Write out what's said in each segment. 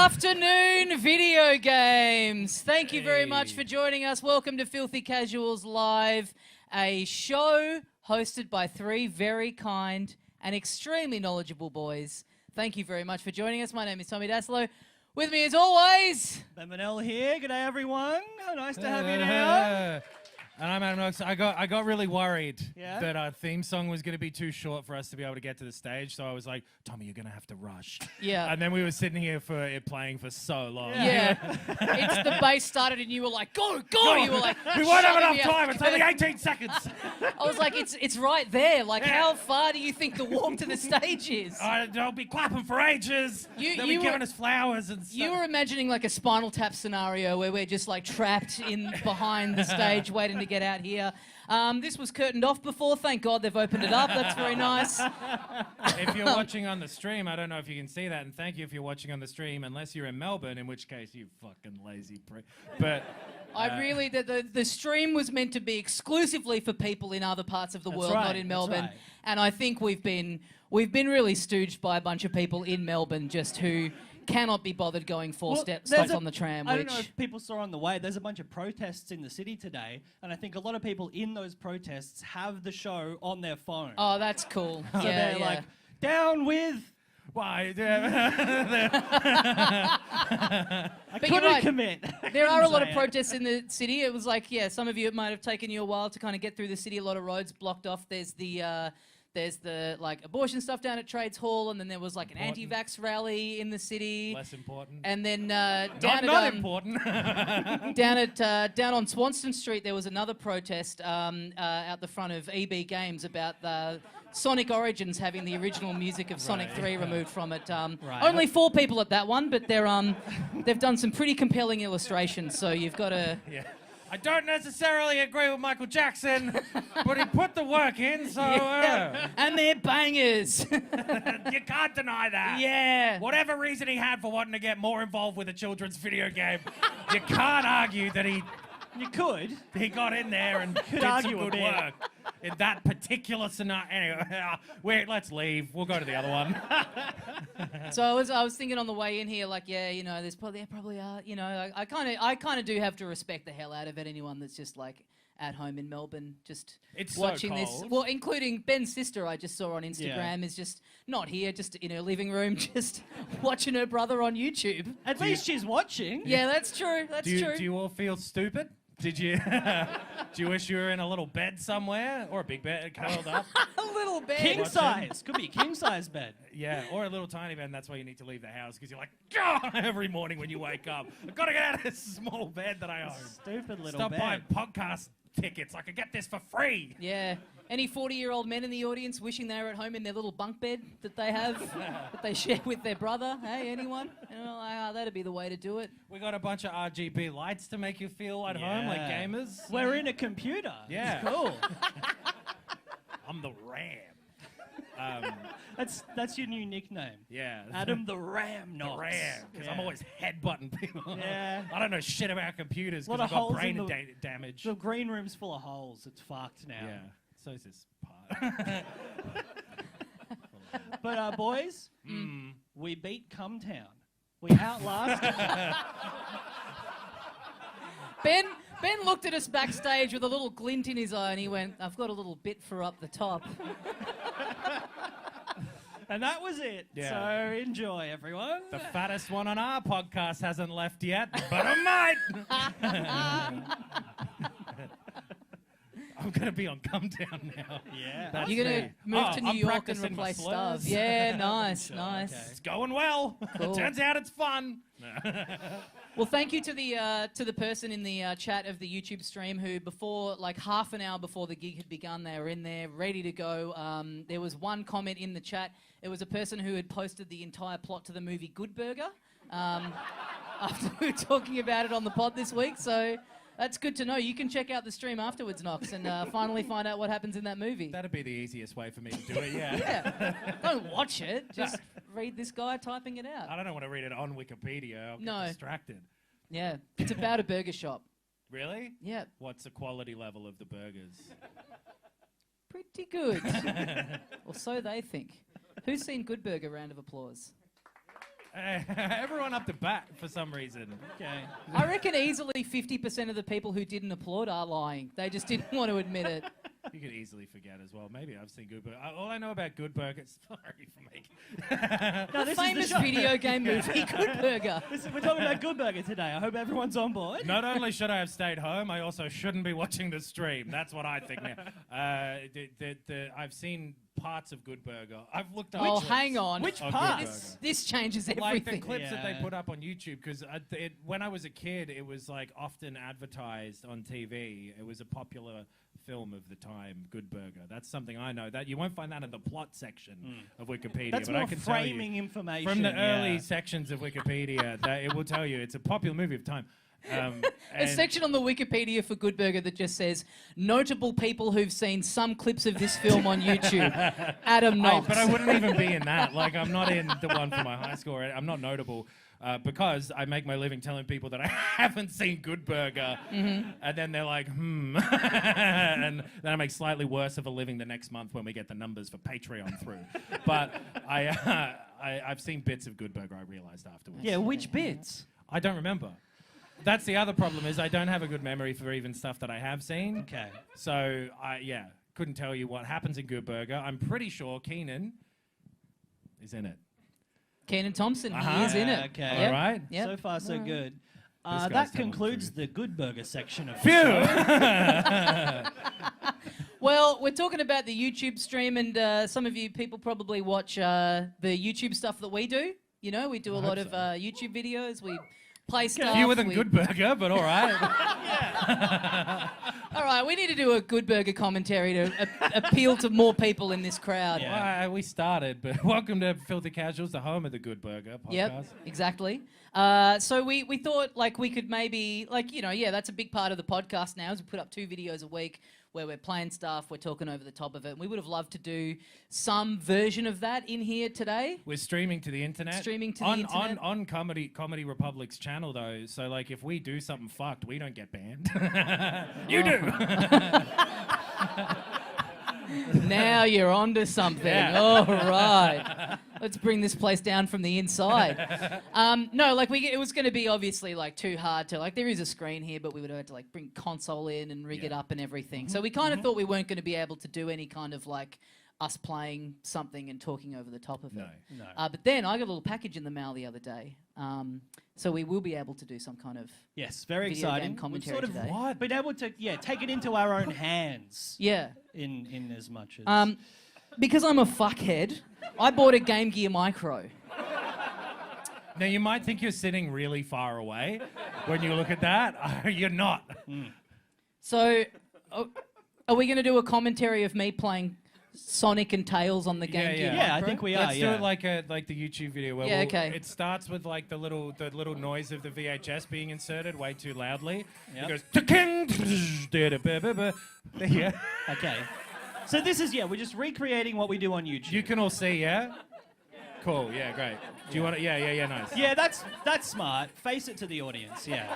afternoon, video games. Thank you very much for joining us. Welcome to Filthy Casuals Live, a show hosted by three very kind and extremely knowledgeable boys. Thank you very much for joining us. My name is Tommy Daslow. With me as always, Ben Manel here. G'day everyone. Nice to have you here. And I'm Adam Knox. I got really worried Yeah? that our theme song was going to be too short for us to be able to get to the stage. So I was like, Tommy, you're going to have to rush. Yeah. And then we were sitting here for it playing for so long. yeah, it's the bass started and you were like, go! You were like, We won't have shoving enough me time. out. It's only 18 seconds. I was like, it's right there. Like, how far do you think the walk to the stage is? They'll be clapping for ages. They'll be giving us flowers and stuff. You were imagining like a Spinal Tap scenario where we're just like trapped in behind the stage waiting to get out here. This was curtained off before. Thank God they've opened it up. That's very nice. If you're watching on the stream, I don't know if you can see that, and thank you if you're watching on the stream, unless you're in Melbourne, in which case you fucking lazy prick. But the stream was meant to be exclusively for people in other parts of the world, right, not in Melbourne. right. And I think we've been really stooged by a bunch of people in Melbourne just who cannot be bothered going stops on the tram. I don't know if people saw on the way, there's a bunch of protests in the city today, and I think a lot of people in those protests have the show on their phone. Oh, that's cool. So they're like, down with... why? I But you're couldn't right. commit. There are a lot of Say it. protests in the city. It was like, some of you, it might have taken you a while to kind of get through the city. A lot of roads blocked off. There's the like abortion stuff down at Trades Hall, and then there was like an anti-vax rally in the city. Less important. And then not important. down on Swanston Street, there was another protest out the front of EB Games about the Sonic Origins having the original music of Sonic 3 removed from it. Only 4 people at that one, but they've done some pretty compelling illustrations. So you've got to. Yeah. I don't necessarily agree with Michael Jackson, but he put the work in, so... And they're bangers. You can't deny that. Yeah. Whatever reason he had for wanting to get more involved with a children's video game, you can't argue that he got in there and did argue some a good bit. work in that particular scenario. Anyway, let's leave. We'll go to the other one. So I was thinking on the way in here, like, there probably are, I kind of do have to respect the hell out of it. Anyone that's just like at home in Melbourne, just It's so watching this. cold. Well, including Ben's sister, I just saw on Instagram, is just not here, just in her living room, just watching her brother on YouTube. At least she's watching. Yeah, that's true. That's true. Do you all feel stupid? Did you? Do you wish you were in a little bed somewhere or a big bed curled up? A little bit. King size. Could be a king size bed. Yeah, or a little tiny bed, and that's why you need to leave the house, because you're like, "Gah!" every morning when you wake up. I've got to get out of this small bed that I own. Stupid little Stop bed. buying podcast tickets. I could get this for free. Yeah. Any 40-year-old men in the audience wishing they were at home in their little bunk bed that they have, that they share with their brother? Hey, anyone? That'd be the way to do it. We got a bunch of RGB lights to make you feel at home like gamers. We're in a computer. Yeah. It's cool. I'm the Ram. That's your new nickname. Yeah. Adam the Ram Knox. The Ram, because I'm always headbutting people. Yeah. I don't know shit about computers Lot because of I've got holes in brain the- damage. The green room's full of holes. It's fucked now. Yeah. So is this part. But boys, we beat Cumtown. We outlasted. Ben looked at us backstage with a little glint in his eye and he went, I've got a little bit for up the top. And that was it. Yeah. So enjoy, everyone. The fattest one on our podcast hasn't left yet, but I might. I'm going to be on Come Down now. Yeah. That's You're going to me. move to New I'm York and practicing my replace slurs. Stubbs. Yeah, nice, nice. okay. It's going well. Cool. Turns out it's fun. Well, thank you to the person in the chat of the YouTube stream who, before, like half an hour before the gig had begun, they were in there ready to go. There was one comment in the chat. It was a person who had posted the entire plot to the movie Good Burger after we were talking about it on the pod this week. So that's good to know. You can check out the stream afterwards, Knox, and finally find out what happens in that movie. That'd be the easiest way for me to do it, yeah. Yeah. Don't watch it. Just read this guy typing it out. I don't want to read it on Wikipedia. I'll No. get distracted. Yeah. It's about a burger shop. Really? Yeah. What's the quality level of the burgers? Pretty good. Or so they think. Who's seen Good Burger? Round of applause. Everyone up the bat for some reason. Okay. I reckon easily 50% of the people who didn't applaud are lying. They just didn't want to admit it. You could easily forget as well. Maybe I've seen Good Burger. All I know about Good Burger, sorry for making. No, The this famous is the show. video game movie, Good Burger. We're talking about Good Burger today. I hope everyone's on board. Not only should I have stayed home, I also shouldn't be watching the stream. That's what I think now. I've seen parts of Good Burger. I've looked up. Oh, clips hang on. Which of part? Good This changes everything. Like the clips that they Yeah. put up on YouTube, because when I was a kid, it was like often advertised on TV. It was a popular film of the time, Good Burger. That's something I know. That you won't find that in the plot section of Wikipedia. That's but more I can tell you framing information. from the yeah. early sections of Wikipedia that it will tell you it's a popular movie of time. A and- section on the Wikipedia for Good Burger that just says notable people who've seen some clips of this film on YouTube. Adam Knox. But I wouldn't even be in that. Like, I'm not in the one from my high school. I'm not notable because I make my living telling people that I haven't seen Good Burger. And then they're like, and then I make slightly worse of a living the next month when we get the numbers for Patreon through. But I've seen bits of Good Burger, I realized afterwards. Yeah, which bits? I don't remember. That's the other problem is I don't have a good memory for even stuff that I have seen. Okay. So, couldn't tell you what happens in Good Burger. I'm pretty sure Keenan is in it. Kenan Thompson, he Uh-huh. is in it. Okay. Yep. All right. Yep. So far, so good. guy's That telling the concludes truth. the Good Burger section of the Phew! show. Well, we're talking about the YouTube stream, and some of you people probably watch the YouTube stuff that we do. You know, we do a lot of YouTube videos. We play stuff. Fewer than we- Good Burger, but all right. All right, we need to do a Good Burger commentary to appeal to more people in this crowd. Yeah. Well, we started, but welcome to Filthy Casuals, the home of the Good Burger podcast. Yep, exactly. So we thought like we could maybe that's a big part of the podcast now is we put up 2 videos a week where we're playing stuff, we're talking over the top of it. And we would have loved to do some version of that in here today. We're streaming to the internet. Streaming to the on, internet. On Comedy Republic's channel, though. So, like, if we do something fucked, we don't get banned. You do. Now you're onto something. Yeah. All right. Let's bring this place down from the inside. No, like it was going to be obviously like too hard to like. There is a screen here, but we would have had to like bring console in and rig it up and everything. So we kind of thought we weren't going to be able to do any kind of like us playing something and talking over the top of it. No. But then I got a little package in the mail the other day. So we will be able to do some kind of Yes, very video game exciting. We've commentary sort of today. been able to take it into our own hands. yeah. In as much as Because I'm a fuckhead, I bought a Game Gear Micro. Now, you might think you're sitting really far away when you look at that. You're not. So, are we going to do a commentary of me playing Sonic and Tails on the Game Yeah, Gear yeah. Yeah, I Micro? think we are. Let's do it like the YouTube video where Yeah, okay. it starts with like the little noise of the VHS being inserted way too loudly. Yep. It goes "Ticking." Yeah. Okay. So this is we're just recreating what we do on YouTube. You can all see, yeah? Cool, yeah, great. Do you want to? Yeah, nice. Yeah, that's smart. Face it to the audience. Yeah.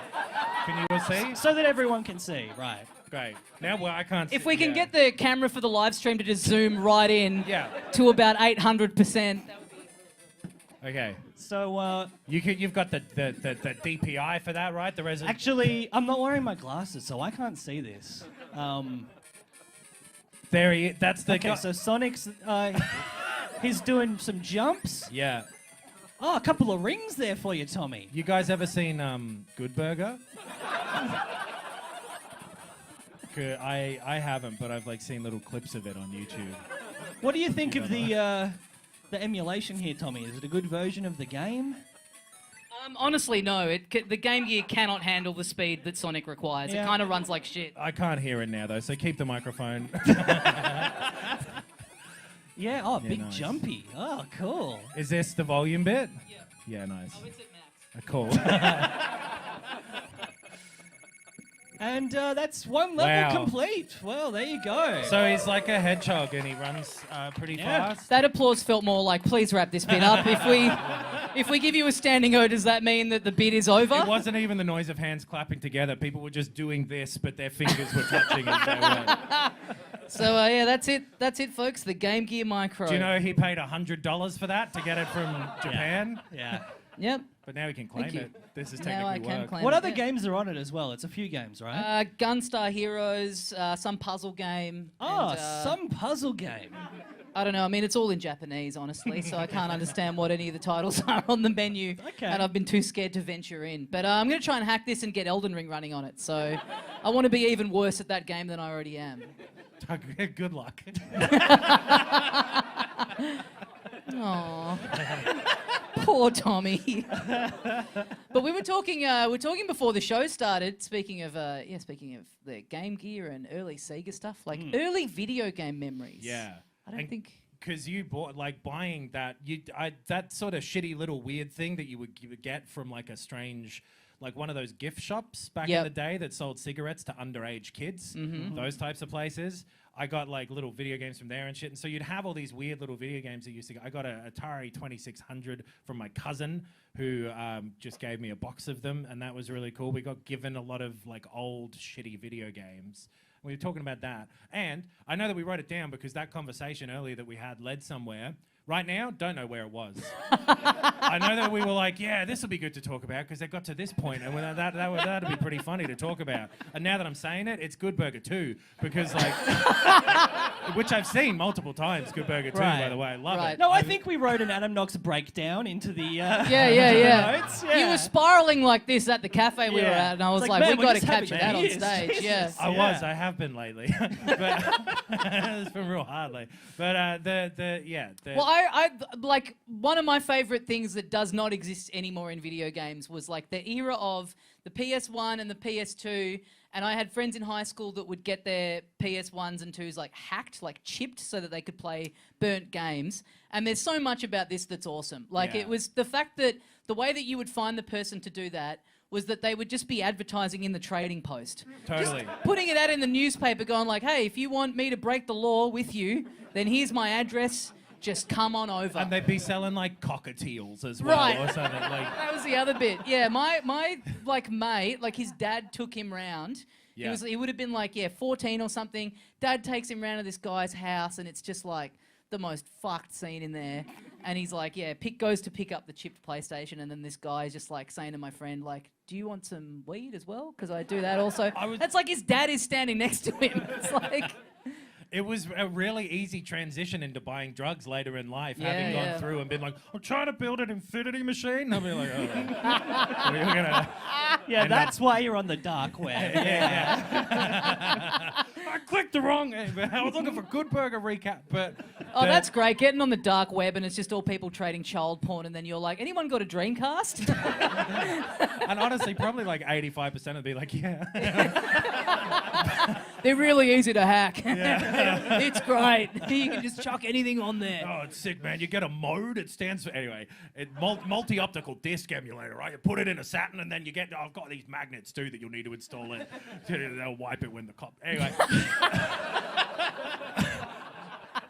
Can you all see? So that everyone can see. Right. Great. Now, well, I can't. If see, we can yeah. get the camera for the live stream to just zoom right in Yeah. to about 800%. Okay. So You've got the DPI for that, right? The resolution. actually, I'm not wearing my glasses, so I can't see this. There he. That's the Okay, guy. so Sonic's he's doing some jumps. Yeah. Oh, a couple of rings there for you, Tommy. You guys ever seen Good Burger? I haven't, but I've like seen little clips of it on YouTube. What do you think of the emulation here, Tommy? Is it a good version of the game? Honestly, no. The Game Gear cannot handle the speed that Sonic requires. Yeah. It kind of runs like shit. I can't hear it now though, so keep the microphone. Yeah. Oh, Yeah, big nice. jumpy. Oh, cool. Is this the volume bit? Yeah. Yeah, nice. It's at max. Cool. And that's one level Wow. complete. Well, there you go. So he's like a hedgehog and he runs pretty Yeah. fast. That applause felt more like, please wrap this bit up. If we give you a standing O, does that mean that the bit is over? It wasn't even the noise of hands clapping together. People were just doing this, but their fingers were touching as they went. So yeah, that's it. That's it, folks. The Game Gear Micro. Do you know he paid $100 for that to get it from Japan? Yeah. Yep. But now we can claim you. it. This is Now I technically can work. claim What it, other yeah. games are on it as well? It's a few games, right? Gunstar Heroes, some puzzle game. Oh, and, some puzzle game. I don't know. I mean, it's all in Japanese, honestly, so I can't understand what any of the titles are on the menu. Okay. And I've been too scared to venture in. But I'm going to try and hack this and get Elden Ring running on it. So I want to be even worse at that game than I already am. Good luck. Aww. Poor Tommy. But we were talking before the show started. Speaking of the Game Gear and early Sega stuff, like early video game memories. Yeah. I don't think. Because you bought, like, buying that, that sort of shitty little weird thing that you would get from, like, a strange, like, one of those gift shops back in the day that sold cigarettes to underage kids, those types of places. I got, like, little video games from there and shit. And so you'd have all these weird little video games that used to go. I got an Atari 2600 from my cousin who just gave me a box of them, and that was really cool. We got given a lot of, like, old shitty video games. We were talking about that. And I know that we wrote it down because that conversation earlier that we had led somewhere. Right now, don't know where it was. I know that we were like, yeah, this will be good to talk about because it got to this point and that'd be pretty funny to talk about. And now that I'm saying it, it's Good Burger 2 because, like, which I've seen multiple times, Good Burger 2, by the way. I love it. No, I think we wrote an Adam Knox breakdown into the Yeah. notes. You were spiralling like this at the cafe we were at, and I was It's like, man, we've we're got to just having capture that on beers. stage. Jesus. Yeah. I have been lately, but it's been real hard lately. But Well, I like one of my favorite things that does not exist anymore in video games was like the era of the PS1 and the PS2. And I had friends in high school that would get their PS1s and 2s like hacked, like chipped so that they could play burnt games. And there's so much about this that's awesome. Like it was the fact that the way that you would find the person to do that was that they would just be advertising in the trading post. Totally. Just putting it out in the newspaper going like, hey, if you want me to break the law with you, then here's my address. Just come on over. And they'd be selling like cockatiels as well or something. Like that was the other bit. Yeah, my like mate, like his dad took him round. Yeah. He would have been like 14 or something. Dad takes him round to this guy's house and it's just like the most fucked scene in there. And he's like, goes to pick up the chipped PlayStation and then this guy's just like saying to my friend like, do you want some weed as well? Because I do that also. That's like his dad is standing next to him. It's like it was a really easy transition into buying drugs later in life, having gone through and been like, I'm trying to build an infinity machine. I'll be like, oh. Well, you're gonna that's why you're on the dark web. I clicked the wrong. I was looking for Good Burger recap, but that's great. Getting on the dark web and it's just all people trading child porn, and then you're like, anyone got a Dreamcast? And honestly, probably like 85% would be like, yeah. They're really easy to hack. It's great. You can just chuck anything on there. Oh, it's sick, man. You get a mode. It stands for multi-optical disc emulator, right? You put it in a Saturn, and then you get. I've got these magnets too that you'll need to install it. They'll wipe it when the cop. Anyway.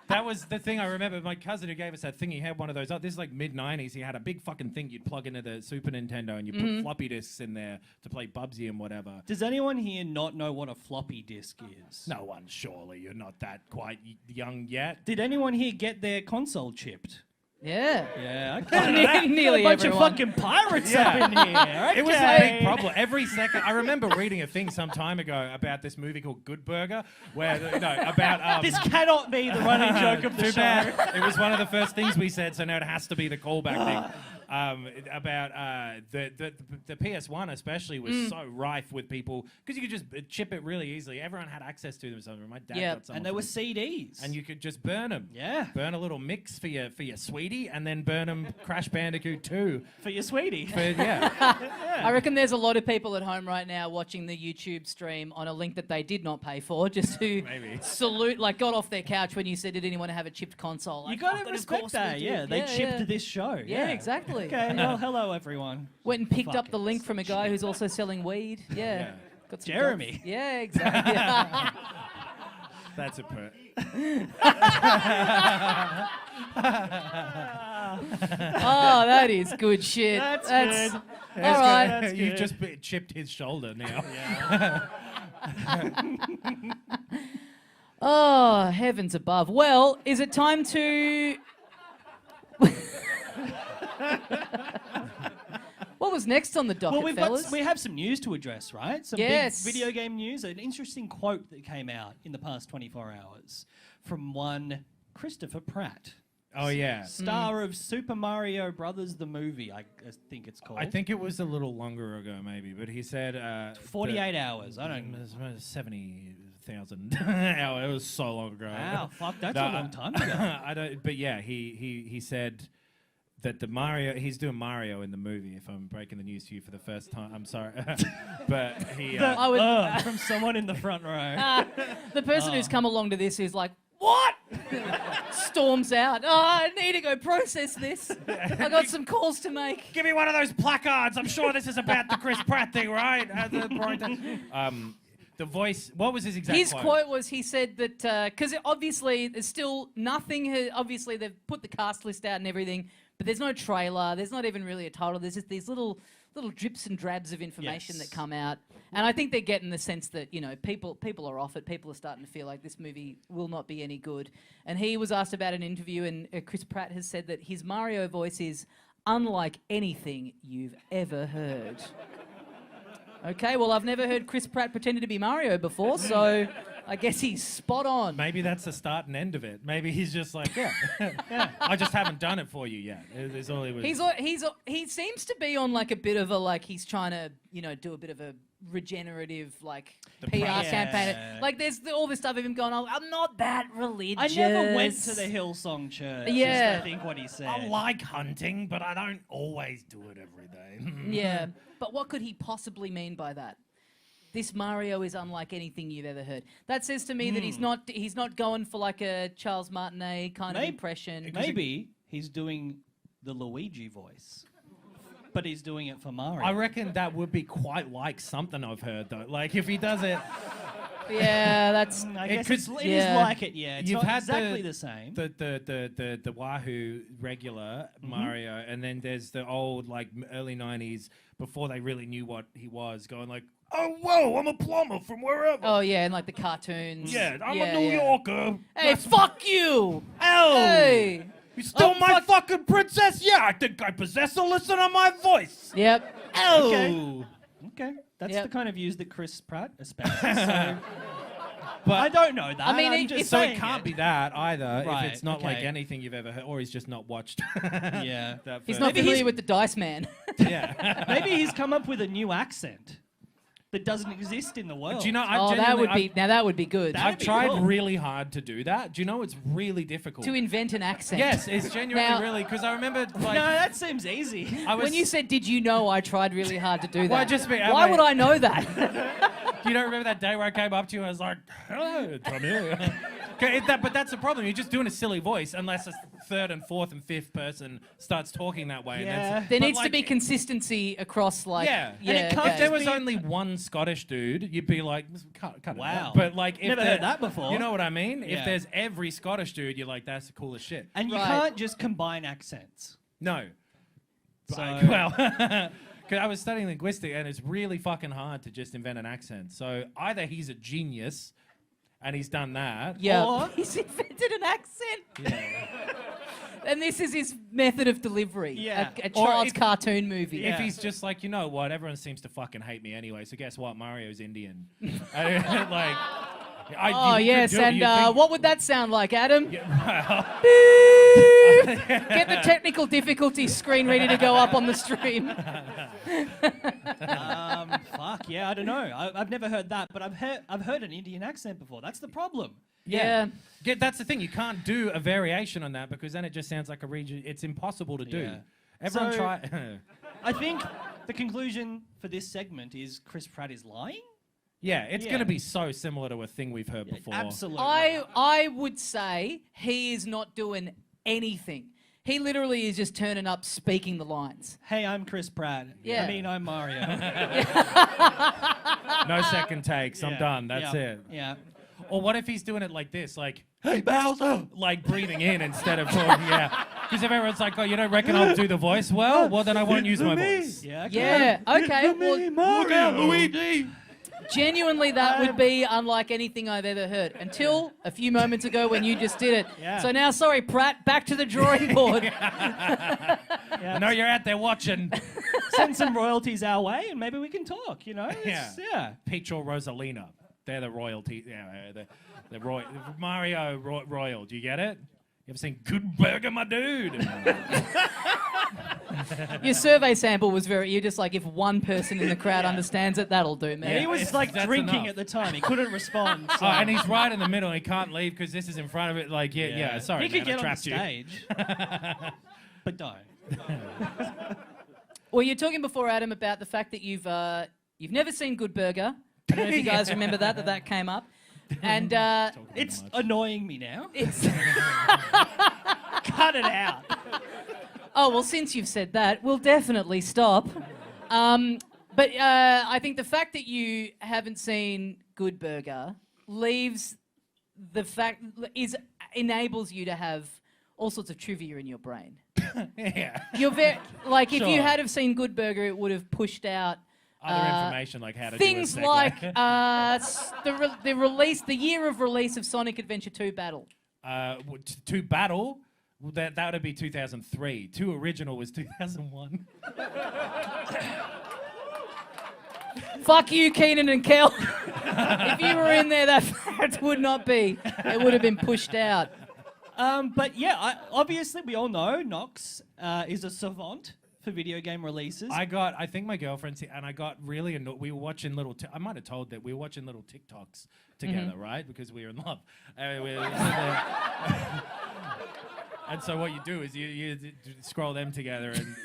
That was the thing I remember. My cousin who gave us that thing, he had one of those. This is like mid-90s. He had a big fucking thing you'd plug into the Super Nintendo and you put floppy disks in there to play Bubsy and whatever. Does anyone here not know what a floppy disk is? No one, surely. You're not that quite young yet. Did anyone here get their console chipped? Yeah. Yeah, okay. Nearly a bunch everyone. of fucking pirates up in here. Okay. It was a big problem. Every second, I remember reading a thing some time ago about this movie called Good Burger, where about this cannot be the running joke of the too show. bad. It was one of the first things we said, so now it has to be the callback thing. About the PS1 especially was so rife with people because you could just chip it really easily. Everyone had access to them. So my dad got some, and they were CDs, and you could just burn them. Yeah, burn a little mix for your sweetie, and then burn them Crash Bandicoot 2 for your sweetie. I reckon there's a lot of people at home right now watching the YouTube stream on a link that they did not pay for, just to salute, like got off their couch when you said, "Did anyone have a chipped console?" Like, you got to respect that. Yeah, they chipped this show. Yeah, exactly. Okay, well, hello everyone. Went and picked up the link from a guy who's also selling weed. Yeah. Got some Jeremy. Yeah, exactly. That's a put. Oh, that is good shit. That's good. All right. That's You've good. just chipped his shoulder now. Oh, heavens above. Well, is it time to... What was next on the docket, Well, fellas? we have some news to address, right? Some Yes. big video game news. An interesting quote that came out in the past 24 hours from one Christopher Pratt. Oh yeah. Star of Super Mario Brothers, the movie, I think it's called. I think it was a little longer ago, maybe, but he said 48 hours. I don't know. 70,000 hours. It was so long ago. Wow, fuck, that's No, a long time ago. I don't. But yeah, he said that he's doing Mario in the movie. If I'm breaking the news to you for the first time, I'm sorry, but he. I would- From someone in the front row. The person who's come along to this is like, what? Storms out. Oh, I need to go process this. I got some calls to make. Give me one of those placards. I'm sure this is about the Chris Pratt thing, right? The voice. What was his exact His quote? quote was, he said that, because obviously there's still nothing, obviously they've put the cast list out and everything, but there's no trailer, there's not even really a title, there's just these little drips and drabs of information that come out. And I think they're getting the sense that, you know, people are off it, people are starting to feel like this movie will not be any good. And he was asked about an interview, and Chris Pratt has said that his Mario voice is unlike anything you've ever heard. Okay, well, I've never heard Chris Pratt pretending to be Mario before, so I guess he's spot on. Maybe that's the start and end of it. Maybe he's just like, yeah, I just haven't done it for you yet. Is all he was. He seems to be on like a bit of a, like, he's trying to, you know, do a bit of a regenerative, like, PR campaign. Like, there's all this stuff of him going, oh, I'm not that religious. I never went to the Hillsong Church. Yeah. Is, I think what he said. I like hunting, but I don't always do it every day. Yeah, but what could he possibly mean by that? This Mario is unlike anything you've ever heard. That says to me that he's not going for like a Charles Martinet kind of impression. Maybe he's doing the Luigi voice, but he's doing it for Mario. I reckon that would be quite like something I've heard though. Like if he does it. Yeah, that's. I guess could- it is like it. Yeah, it's You've not had exactly the same. The Wahoo regular Mario, and then there's the old like early '90s before they really knew what he was, going like, "Oh whoa, I'm a plumber from wherever." Oh yeah, and like the cartoons. Yeah, I'm a New Yorker. Hey, fuck you! Oh, Hey. you stole my fucking princess? Yeah, I think I possess a listen to my voice. Yep. Oh. Okay, that's Yep. the kind of views that Chris Pratt espouses. So. But I don't know that. I mean, I'm it- just it's so saying it can't be that either. Right, If it's not like okay. anything you've ever heard, or he's just not watched. Yeah. that He's first- not Maybe familiar he's- with the Dice Man. Yeah. Maybe he's come up with a new accent that doesn't exist in the world. Do you know? Oh, that would be good. I've be tried cool. really hard to do that. Do you know it's really difficult? To invent an accent. Yes, it's genuinely Now- really because I remember like No, that seems easy. I was. When you said, "Did you know I tried really hard to do that?" Well, I just mean- I Why mean- would I know that? you don't remember that day where I came up to you and I was like, "Hello, Tommy." Okay, but that's the problem. You're just doing a silly voice unless a third and fourth and fifth person starts talking that way. Yeah. And that's, There but needs to like- be consistency across, like, Yeah. yeah. And it can't, okay. if there was only one Scottish dude, you'd be like, cut it Wow. out. But like, if Never there- heard that before. You know what I mean? Yeah. If there's every Scottish dude, you're like, that's the coolest shit. And you Right. can't just combine accents. No. So- Well, because I was studying linguistics, and it's really fucking hard to just invent an accent. So either he's a genius, and he's done that. Yeah. Or- He's invented an accent. Yeah. And this is his method of delivery. Yeah. A Or child's if- cartoon movie. Yeah. If he's just like, you know what, everyone seems to fucking hate me anyway, so guess what? Mario's Indian. Like, Oh, yes, and what would that sound like, Adam? Get the technical difficulty screen ready to go up on the stream. Fuck yeah, I don't know. I've never heard that, but I've heard an Indian accent before. That's the problem. Yeah. That's the thing. You can't do a variation on that because then it just sounds like a region. It's impossible to do. Yeah. Everyone So- try. I think the conclusion for this segment is Chris Pratt is lying. Yeah, it's Yeah. going to be so similar to a thing we've heard before. Absolutely. I would say he is not doing anything. He literally is just turning up speaking the lines. Hey, I'm Chris Pratt. Yeah. I mean, I'm Mario. No second takes. I'm Yeah. done. That's Yeah. it. Yeah. Or what if he's doing it like this, like, "Hey, Bowser," like breathing in instead of talking. Yeah, because if everyone's like, "Oh, you don't reckon I'll do the voice well," then I won't use my voice. Yeah. Yeah. Okay. Well, Look out, Luigi! Genuinely, that would be unlike anything I've ever heard. Until a few moments ago when you just did it. Yeah. So now, sorry, Pratt, back to the drawing board. I know you're out there watching. Send some royalties our way and maybe we can talk, you know? Yeah. Peach or Rosalina. They're the royalty. The Mario Royal. Do you get it? You ever seen Good Burger, my dude? Your survey sample was you're just like, if one person in the crowd understands it, that'll do, man. Yeah, he was like That's drinking enough. at the time. He couldn't respond. So. Oh, and he's right in the middle. He can't leave because this is in front of it. Like, yeah. Sorry, He could man, get I on the trapped you. stage. But don't. Well, you're talking before, Adam, about the fact that you've never seen Good Burger. I don't know if you guys remember that came up. And It's annoying me now. it's... Cut it out. Oh, well, since you've said that, we'll definitely stop. But I think the fact that you haven't seen Good Burger enables you to have all sorts of trivia in your brain. Yeah. You're very if you Sure. had have seen Good Burger, it would have pushed out Other information like how to things do a segue. like the year of release of Sonic Adventure 2 Battle. To battle. Well, that would be 2003. 2 original was 2001. Fuck you, Keenan and Kel. If you were in there, that fact would not be. It would have been pushed out. But yeah, obviously we all know Nox is a savant for video game releases. I think my girlfriend's here, and I got really annoyed. We were watching I might have told that we were watching little TikToks together, right? Because we were in love. And so what you do is you scroll them together, and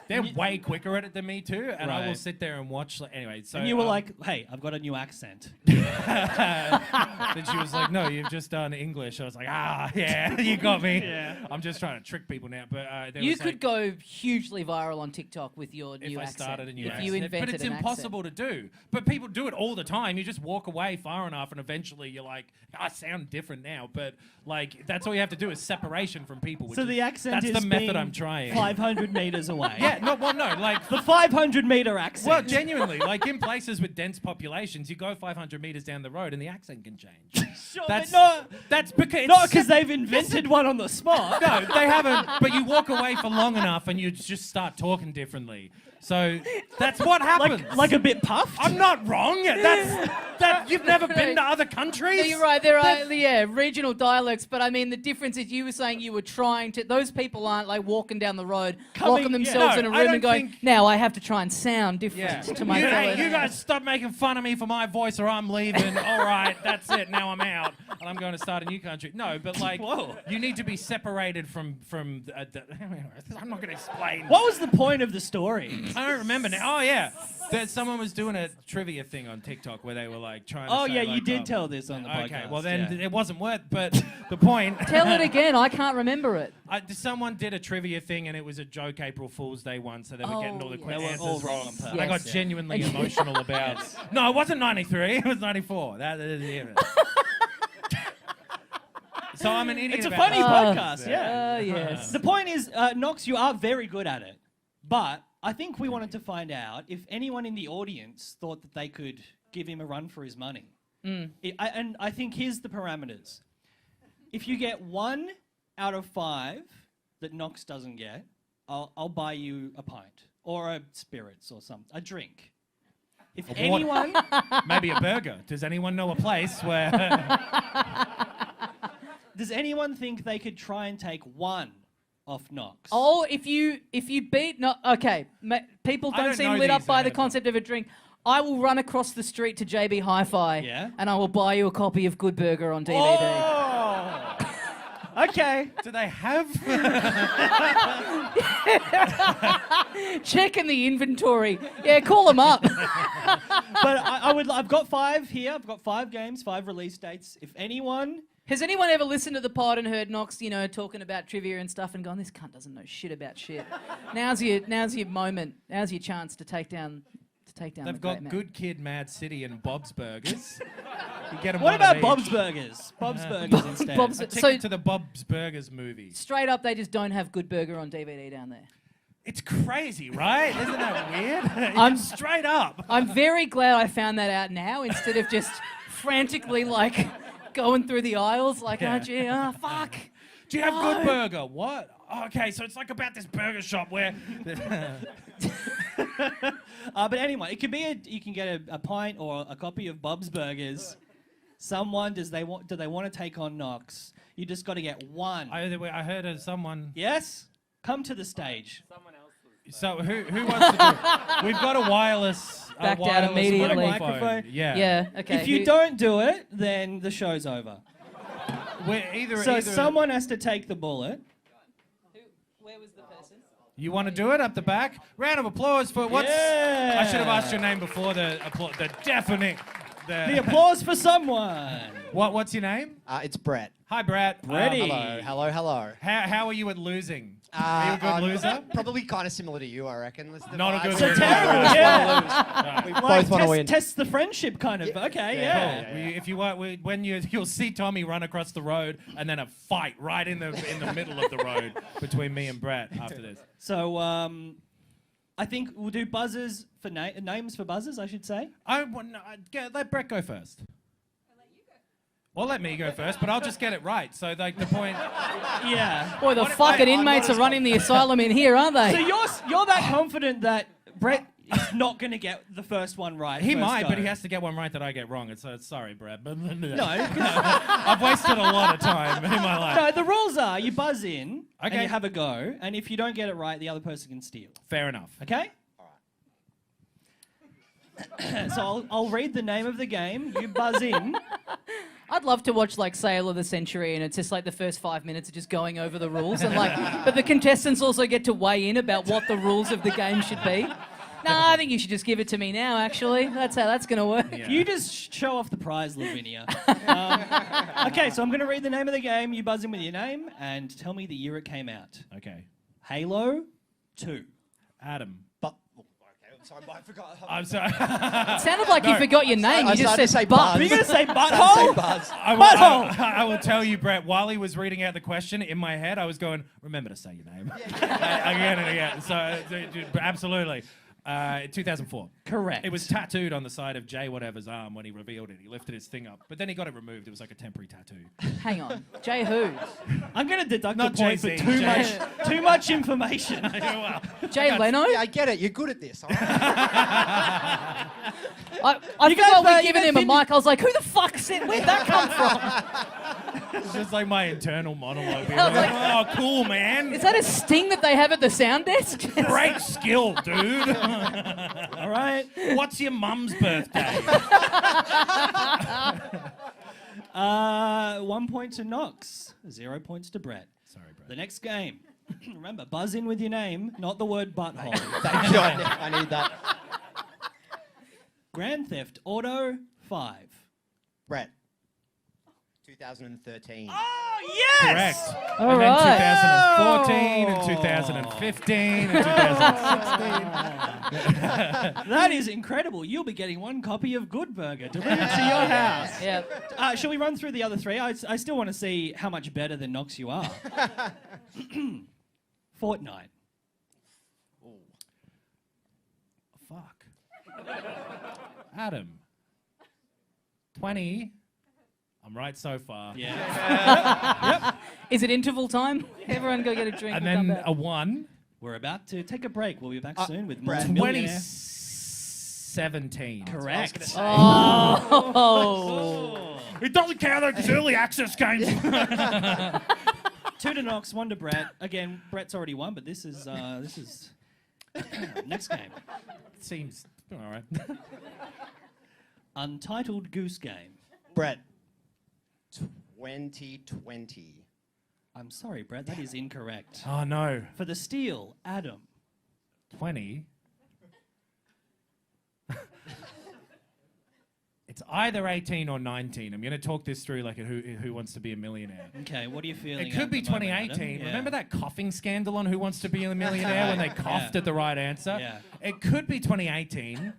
they're way quicker at it than me too. And I will Right. sit there and watch. Anyway, so and you were like, hey, I've got a new accent. then she was like, "No, you've just done English." I was like, yeah, you got me. Yeah. I'm just trying to trick people now. But You could go hugely viral on TikTok with your if new I accent. started a new if accent. you invented but it's an impossible to do. But people do it all the time. You just walk away far enough, and eventually you're like, I sound different now. But like, that's all you have to do is separation from people. So the accent that's is the method being I'm trying. 500 meters away. Yeah, no, like The 500-meter accent. well, genuinely, like in places with dense populations, you go 500 meters down the road and the accent can change. Sure, That's but that's because not because they've invented one on the spot. no, they haven't. But you walk away for long enough and you just start talking differently. So that's what happens. like a bit puffed. I'm not wrong. That you've never been to other countries. No, you're right. There are regional dialects, but I mean the difference is you were saying you were trying to. Those people aren't like walking down the road, locking themselves No, in a I room don't and going, think- "Now I have to try and sound different to my fellow." You guys stop making fun of me for my voice, or I'm leaving. All right, that's it. Now I'm out, and I'm going to start a new country. No, but like, you need to be separated from. I'm not going to explain. What was the point of the story? I don't remember now. Oh yeah, someone was doing a trivia thing on TikTok where they were like trying to. Oh say, yeah, you like, did tell this on the podcast. Okay, well then yeah. it wasn't worth. But the point. Tell it again. I can't remember it. Someone did a trivia thing and it was a joke April Fool's Day one, so they were getting all the yeah. quick They were answers all wrong wrong. on purpose. I got Yes. genuinely emotional about. No, it wasn't 93. It was 94. That is it. So I'm an idiot. It's a about funny that. podcast, yeah. Yes. The point is, Nox, you are very good at it. But I think we wanted to find out if anyone in the audience thought that they could give him a run for his money. And I think here's the parameters. If you get 1 out of 5 that Nox doesn't get, I'll buy you a pint or a spirits or something, a drink. If A water. anyone... Maybe a burger. Does anyone know a place where? Does anyone think they could try and take 1 off Nox? Oh, if you beat people I don't don't seem know lit up these by the ahead of concept of a drink. I will run across the street to JB Hi-Fi, Yeah? and I will buy you a copy of Good Burger on DVD. Oh! Okay. Do they have? Checking the inventory. Yeah, call them up. But I've got 5 here. I've got 5 games, 5 release dates. If anyone... Has anyone ever listened to the pod and heard Nox, talking about trivia and stuff and gone, this cunt doesn't know shit about shit? Now's your moment. Now's your chance to take down They've the got great man. Good Kid, Mad City, and Bob's Burgers. You get 'em What one about of Bob's each. Burgers? Bob's Burgers instead. Bob's- A ticket So- to the Bob's Burgers movie. Straight up, they just don't have Good Burger on DVD down there. It's crazy, right? Isn't that weird? I'm- straight up. I'm very glad I found that out now instead of just frantically like going through the aisles like, Yeah. oh gee, oh fuck. Do you have No. good burger? What? Oh, okay, so it's like about this burger shop where. But anyway, it could be you can get a pint or a copy of Bob's Burgers. Someone do they want to take on Knox? You just got to get one. I heard of someone. Yes? Come to the stage. So who wants to do it? We've got a wireless. Backed out wireless immediately. Microphone. Yeah. Yeah, okay. If you don't do it, then the show's over. We're either. So someone has to take the bullet. Where was the person? You want to do it up the back? Round of applause for what's. Yeah. I should have asked your name before the deafening. The applause for someone. What's your name? It's Brett. Hi, Brett. Bretty. Hello. How are you at losing? Are you a good I'm loser? Probably kind of similar to you, I reckon. Not a good So loser. terrible, yeah. We Like, both want to win. test the friendship kind of. Okay, yeah. Cool. If you want, when you'll see Tommy run across the road and then a fight right in the middle of the road between me and Brett after this. So I think we'll do buzzers for names for buzzers, I should say. Let Brett go first. Well, let me go first, but I'll just get it right. So, like, the point. Yeah. Boy, the fucking inmates are running the asylum in here, aren't So they? you're that confident that Brett is not going to get the first one right. He first might, go. but he has to get one right that I get wrong. And so, sorry, Brett. But No, I've wasted a lot of time in my life. no. The rules are you buzz in and Okay. you have a go, and if you don't get it right, the other person can steal. Fair enough. Okay. So I'll read the name of the game. You buzz in. I'd love to watch like Sale of the Century and it's just like the first 5 minutes of just going over the rules and like, but the contestants also get to weigh in about what the rules of the game should be. No, I think you should just give it to me now, actually. That's how that's going to work. Yeah. You just show off the prize, Lavinia. Okay, so I'm going to read the name of the game. You buzz in with your name and tell me the year it came out. Okay. Halo 2. Adam. Sorry, I forgot. I'm sorry. It sounded like you No. forgot your name. I You just started to said say butt. buzz. Are you going to say Say butthole? buzz. I will tell you, Brett, while he was reading out the question, in my head, I was going, remember to say your name. Again and again. So, absolutely. 2004. Correct. It was tattooed on the side of Jay whatever's arm when he revealed it. He lifted his thing up. But then he got it removed. It was like a temporary tattoo. Hang on. Jay who? I'm going to deduct Not a point for Jay-Z, too much information. Well, Jay Leno? Yeah, I get it. You're good at this. I You forgot guys, we'd given you him a guys mic. I was like, who the fuck said, where'd that come from? it's just like my internal monologue. I was like- Oh, cool, man. Is that a sting that they have at the sound desk? Great skill, dude. All right. What's your mum's birthday? 1 point to Knox. 0 points to Brett. Sorry, Brett. The next game. Remember, buzz in with your name, not the word butthole. Thank you. I need that. Grand Theft Auto 5. Brett. 2013. Oh, yes! Correct. All and then right. 2014 and 2015 and 2016. That is incredible. You'll be getting one copy of Good Burger delivered to your house. Yeah. Shall we run through the other three? I still want to see how much better than Knox you are. Fortnite. Fuck. Adam. 20. I'm right so far. Yeah. Is it interval time? Everyone go get a drink. And we'll come then back. a 1. We're about to take a break. We'll be back soon with more Brad. Millionaire. 2017. Correct. Oh. It doesn't count those early access games. 2 to Knox, 1 to Brett. Again, Brett's already won, but this is next game. Seems all right. Untitled Goose Game. Brett. 2020. I'm sorry, Brett, that is incorrect. Oh no. For the steal, Adam. 20. It's either 18 or 19. I'm going to talk this through like a Who Wants to Be a Millionaire. Okay, what are you feeling? It could at be the moment, 2018. Adam? Yeah. Remember that coughing scandal on Who Wants to Be a Millionaire when they coughed Yeah. at the right answer? Yeah. It could be 2018.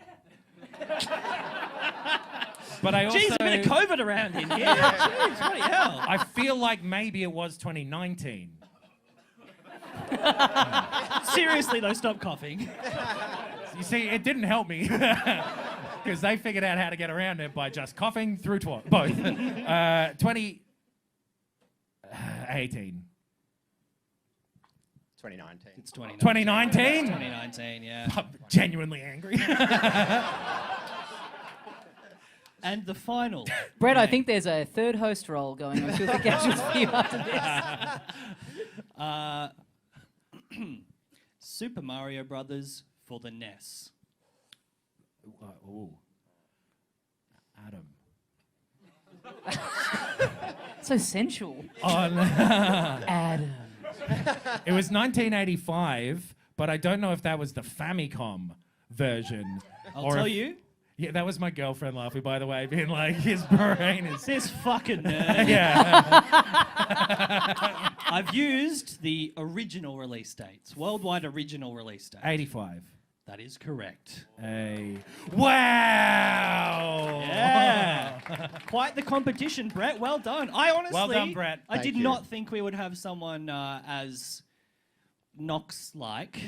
But I also... Jeez, a bit of COVID around in here. Jeez, bloody hell. I feel like maybe it was 2019. So Seriously though, stop coughing. You see, it didn't help me because they figured out how to get around it by just coughing through both. 2018. 2019. It's 2019. 2019? 2019, yeah. I'm genuinely angry. And the final. Brett, I think there's a third host role going on. She'll get for you after this. Super Mario Brothers for the NES. Ooh. Adam. So sensual. Oh, no. Adam. It was 1985, but I don't know if that was the Famicom version. I'll tell you. Yeah, that was my girlfriend laughing, by the way, being like, his brain is... This fucking nerd. Yeah. I've used the original release dates. Worldwide original release dates. 85. That is correct. Wow! Yeah. Quite the competition, Brett. Well done. I honestly... Well done, Brett. I did Thank you. not think we would have someone as Knox-like.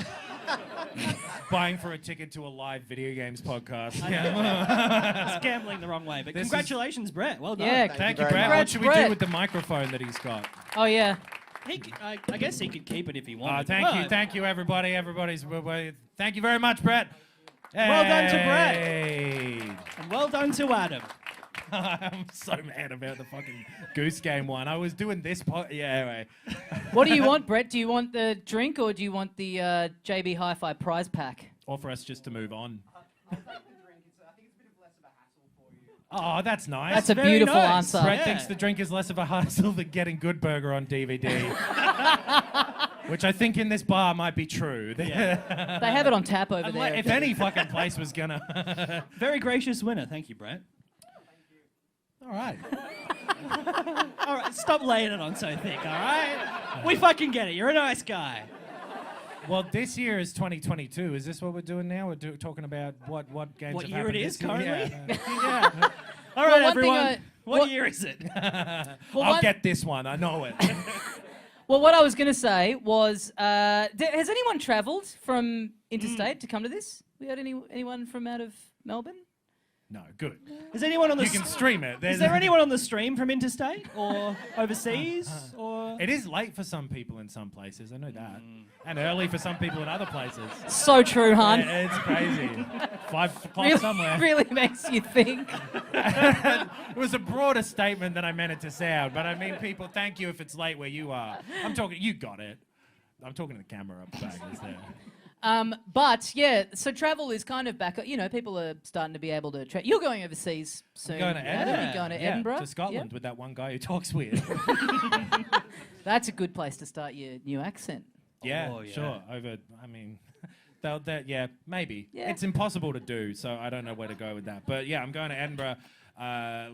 Buying for a ticket to a live video games podcast. It's gambling the wrong way. But This is- congratulations, Brett. Well done. Yeah, Thank you, very Brett. much. What should we Brett. do with the microphone that he's got? Oh, yeah. I guess he could keep it if he wanted. Thank you, everybody. Thank you very much, Brett. Well done to Brett. Hey. And well done to Adam. I'm so mad about the fucking Goose Game one. I was doing this anyway. What do you want, Brett? Do you want the drink or do you want the JB Hi-Fi prize pack? Or for us just to move on. Oh, that's nice. That's a very beautiful nice. answer. Brett Yeah. thinks the drink is less of a hassle than getting Good Burger on DVD. Which I think in this bar might be true. They have it on tap over there. If any fucking place was gonna... Very gracious winner. Thank you, Brett. All right. All right, stop laying it on so thick, all right? We fucking get it. You're a nice guy. Well, this year is 2022. Is this what we're doing now? We're talking about what games What have year it happened is this year? currently? Yeah. Yeah. All Well, right, one thing everyone. What what- year is it? Well, I'll one- get this one. I know it. Well, what I was going to say was, has anyone travelled from interstate to come to this? We had anyone from out of Melbourne? No, good. Is anyone on the You can stream it. Is there anyone on the stream from interstate or overseas or? It is late for some people in some places. I know that. And early for some people in other places. So true, hon. Yeah, it's crazy. 5 o'clock Really, somewhere. really makes you think. It was a broader statement than I meant it to sound, but I mean, people, thank you if it's late where you are. I'm talking, you got it. I'm talking to the camera up back. Is there? But yeah, so travel is kind of back. You know, people are starting to be able to. You're going overseas soon. Going to Adam. Edinburgh. You're going to Yeah, Edinburgh. to Scotland with that one guy who talks weird. Yeah. That's a good place to start your new accent. Yeah, Oh, yeah. sure. I mean, yeah, maybe. Yeah. It's impossible to do, so I don't know where to go with that. But yeah, I'm going to Edinburgh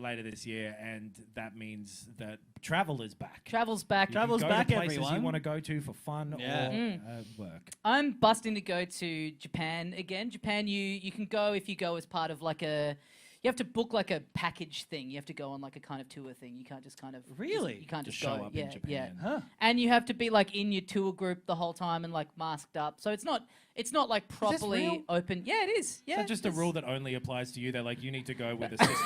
later this year, and that means that travel is back. Travel's back. You can Travel's go back, to places everyone. you want to go to for fun Yeah. or work. I'm busting to go to Japan again. Japan, you can go if you go as part of like a. You have to book like a package thing. You have to go on like a kind of tour thing. You can't just kind of Really? You can't Just just, show go. up yeah, in Japan. yeah. Huh. And you have to be like in your tour group the whole time and like masked up. So it's not like real? properly open. Yeah, it is. Yeah. Is that just a it's- rule that only applies to you? They're like, you need to go with assistance.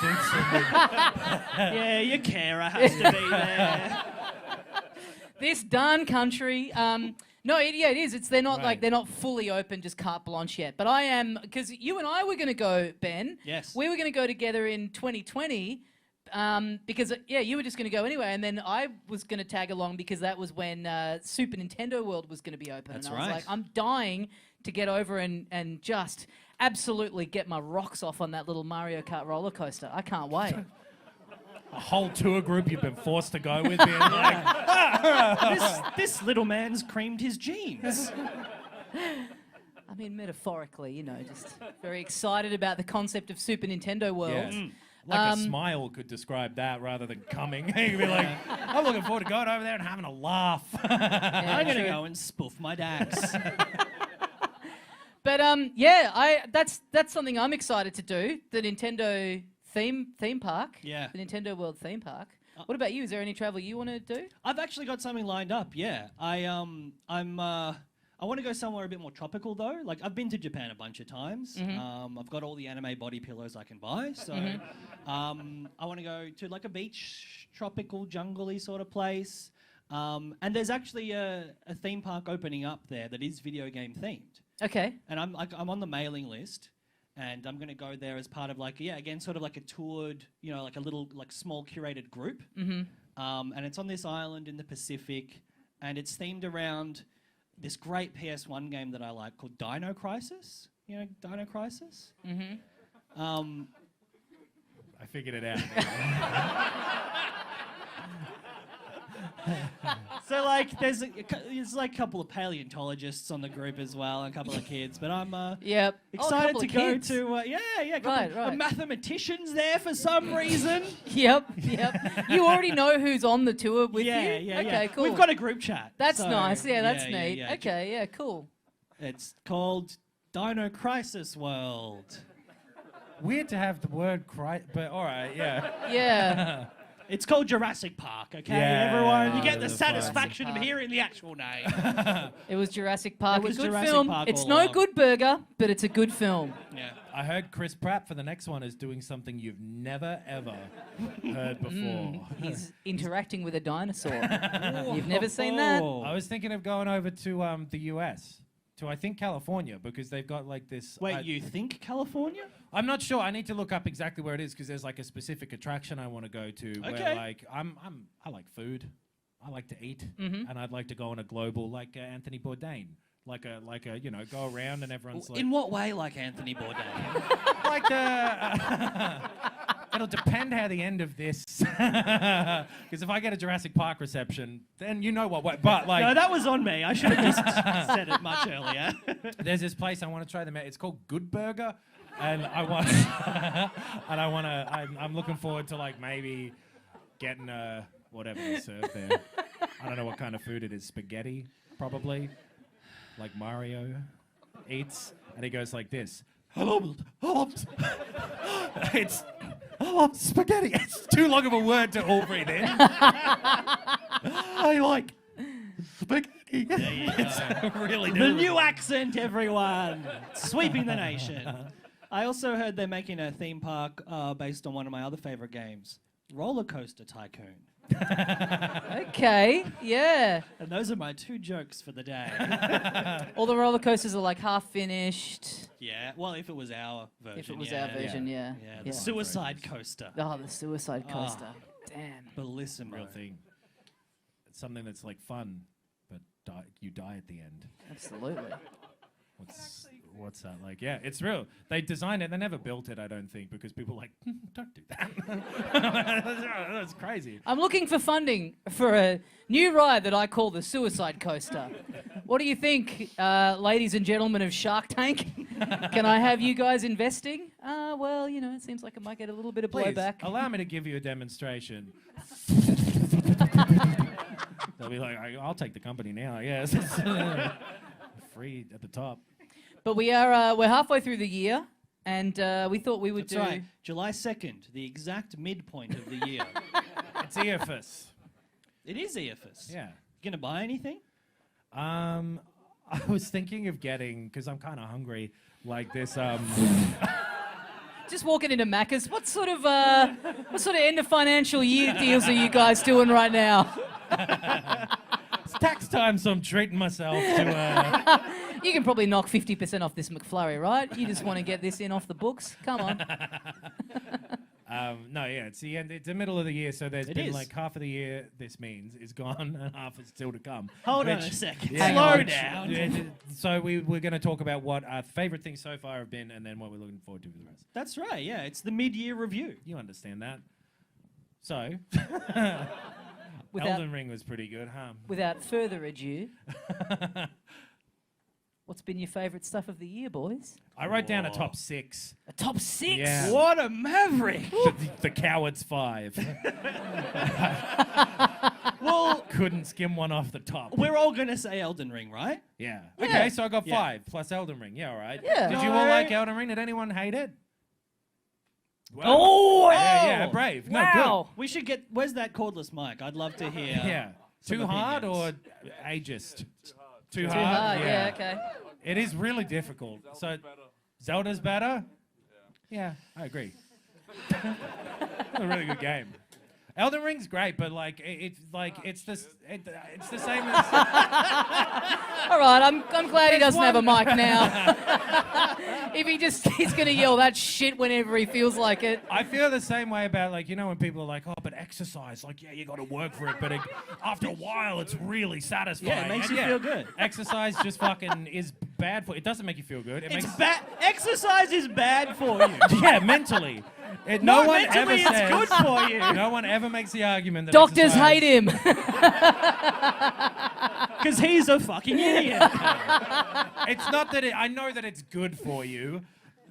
Yeah, your carer has to be there. This darn country. No, it is. They're not Right. they're not fully open, just carte blanche yet. But I am, because you and I were going to go, Ben. Yes. We were going to go together in 2020. Because you were just going to go anyway, and then I was going to tag along because that was when Super Nintendo World was going to be open. That's and I was right. like, I'm dying to get over and just absolutely get my rocks off on that little Mario Kart roller coaster. I can't wait. A whole tour group you've been forced to go with, being like, this little man's creamed his jeans. I mean, metaphorically, just very excited about the concept of Super Nintendo World. yeah. Like a smile could describe that rather than coming. You'd be like, I'm looking forward to going over there and having a laugh. Yeah, I'm gonna true. go and spoof my dax. But that's something I'm excited to do. The Nintendo theme park. Yeah. The Nintendo World theme park. What about you? Is there any travel you want to do? I've actually got something lined up. Yeah, I'm I want to go somewhere a bit more tropical though. Like I've been to Japan a bunch of times. I've got all the anime body pillows I can buy. So I want to go to like a beach, tropical, jungle-y sort of place. And there's actually a theme park opening up there that is video game themed. Okay. And I'm on the mailing list. And I'm going to go there as part of like, again, sort of like a toured, like a little, like small curated group. And it's on this island in the Pacific. And it's themed around this great PS1 game that I like called Dino Crisis. You know Dino Crisis? I figured it out. So like, there's like a couple of paleontologists on the group as well, and a couple of kids. But I'm Yep. excited to go kids. to a couple Right, of right. mathematicians there for some reason. Yep. You already know who's on the tour with you? Yeah. Okay, cool. We've got a group chat. That's so, nice. Yeah, that's yeah, neat. yeah. Okay, yeah, cool. It's called Dino Crisis World. Weird to have the word but all right, yeah. Yeah. It's called Jurassic Park, okay, Yeah, everyone? You get the that's satisfaction fine. of hearing the actual name. It was Jurassic Park. It was a good Jurassic film. Park It's all no along. good burger, but it's a good film. Yeah. I heard Chris Pratt for the next one is doing something you've never ever heard before. He's interacting with a dinosaur. You've never seen that? I was thinking of going over to the US, to I think California, because they've got like this. Wait, you think California? I'm not sure. I need to look up exactly where it is because there's like a specific attraction I want to go to. Okay. Where like I like food, I like to eat, and I'd like to go on a global like Anthony Bourdain, like a go around and everyone's like. In what way, like Anthony Bourdain? Like it'll depend how the end of this, because if I get a Jurassic Park reception, then you know what. But like, No, that was on me. I should have just said it much earlier. there's this place I want to try them out. It's called Good Burger, and I'm looking forward to like maybe getting whatever they serve there. I don't know what kind of food it is. Spaghetti, probably, like Mario eats, and he goes like this. Hello, it's spaghetti. It's too long of a word to all breathe in. I like spaghetti. It's really The new accent, everyone. Sweeping the nation. I also heard they're making a theme park based on one of my other favorite games, Roller Coaster Tycoon. Okay, yeah. And those are my two jokes for the day. All the roller coasters are like half finished. Yeah, well, if it was our version. If it was yeah. our version, yeah. Yeah, the Suicide Coaster. Oh, the suicide coaster. Damn. Bellissimo. real thing. It's something that's like fun, but you die at the end. Absolutely. What's that like? Yeah, it's real. They designed it. They never built it, I don't think, because people were like, don't do that. That's crazy. I'm looking for funding for a new ride that I call the Suicide Coaster. What do you think, ladies and gentlemen of Shark Tank? Can I have you guys investing? Well, it seems like I might get a little bit of Please, blowback. allow me to give you a demonstration. They'll be like, I'll take the company now, yes. Free at the top. But we're halfway through the year, and we thought we would That's do. right. July 2nd, the exact midpoint of the year. It's EFS. It is EFS. Yeah. You gonna buy anything? I was thinking of getting, because I'm kind of hungry, like this. Just walking into Macca's. What sort of end of financial year deals are you guys doing right now? It's tax time, so I'm treating myself to. You can probably knock 50% off this McFlurry, right? You just want to get this in off the books. Come on. No, yeah, it's the end. It's the middle of the year, so there's It been is. like half of the year. This means is gone, and half is still to come. Hold on Which- a second. Yeah. Slow on. down. Yeah, so we're going to talk about what our favorite things so far have been, and then what we're looking forward to for the rest. That's right, yeah. It's the mid-year review. You understand that? So, Without, Elden Ring was pretty good, huh? without further ado, what's been your favourite stuff of the year, boys? I wrote down a top 6. A top 6? Yeah. What a maverick! The Cowards 5. Well, Couldn't skim one off the top. we're all gonna say Elden Ring, right? Yeah. Yeah. Okay, so I got Yeah. 5 plus Elden Ring. Yeah, all right. Yeah. Did you all like Elden Ring? Did anyone hate it? Well, Oh, wow. yeah, brave. No, Wow. We should get. Where's that cordless mic? I'd love to hear. good. Yeah. some Too hard or opinions. ageist? Too Too hard? hard. Yeah. Okay. It is really difficult. Zelda's better? Yeah, I agree. It's a really good game. Elden Ring's great, but like it's the same as. All right. I'm glad he There's doesn't have a one- mic now. If he's gonna yell that shit whenever he feels like it. I feel the same way about like when people are like, oh, but exercise, like you got to work for it, but after a while it's really satisfying. Yeah, it makes And you feel good. Exercise just fucking is bad for. It doesn't make you feel good. It It's makes bad. Exercise is bad for you. yeah, mentally. No No, one mentally ever it's says. good for you. No one ever makes the argument that Doctors exercise- hate him. Because he's a fucking idiot. It's not that I know that it's good for you,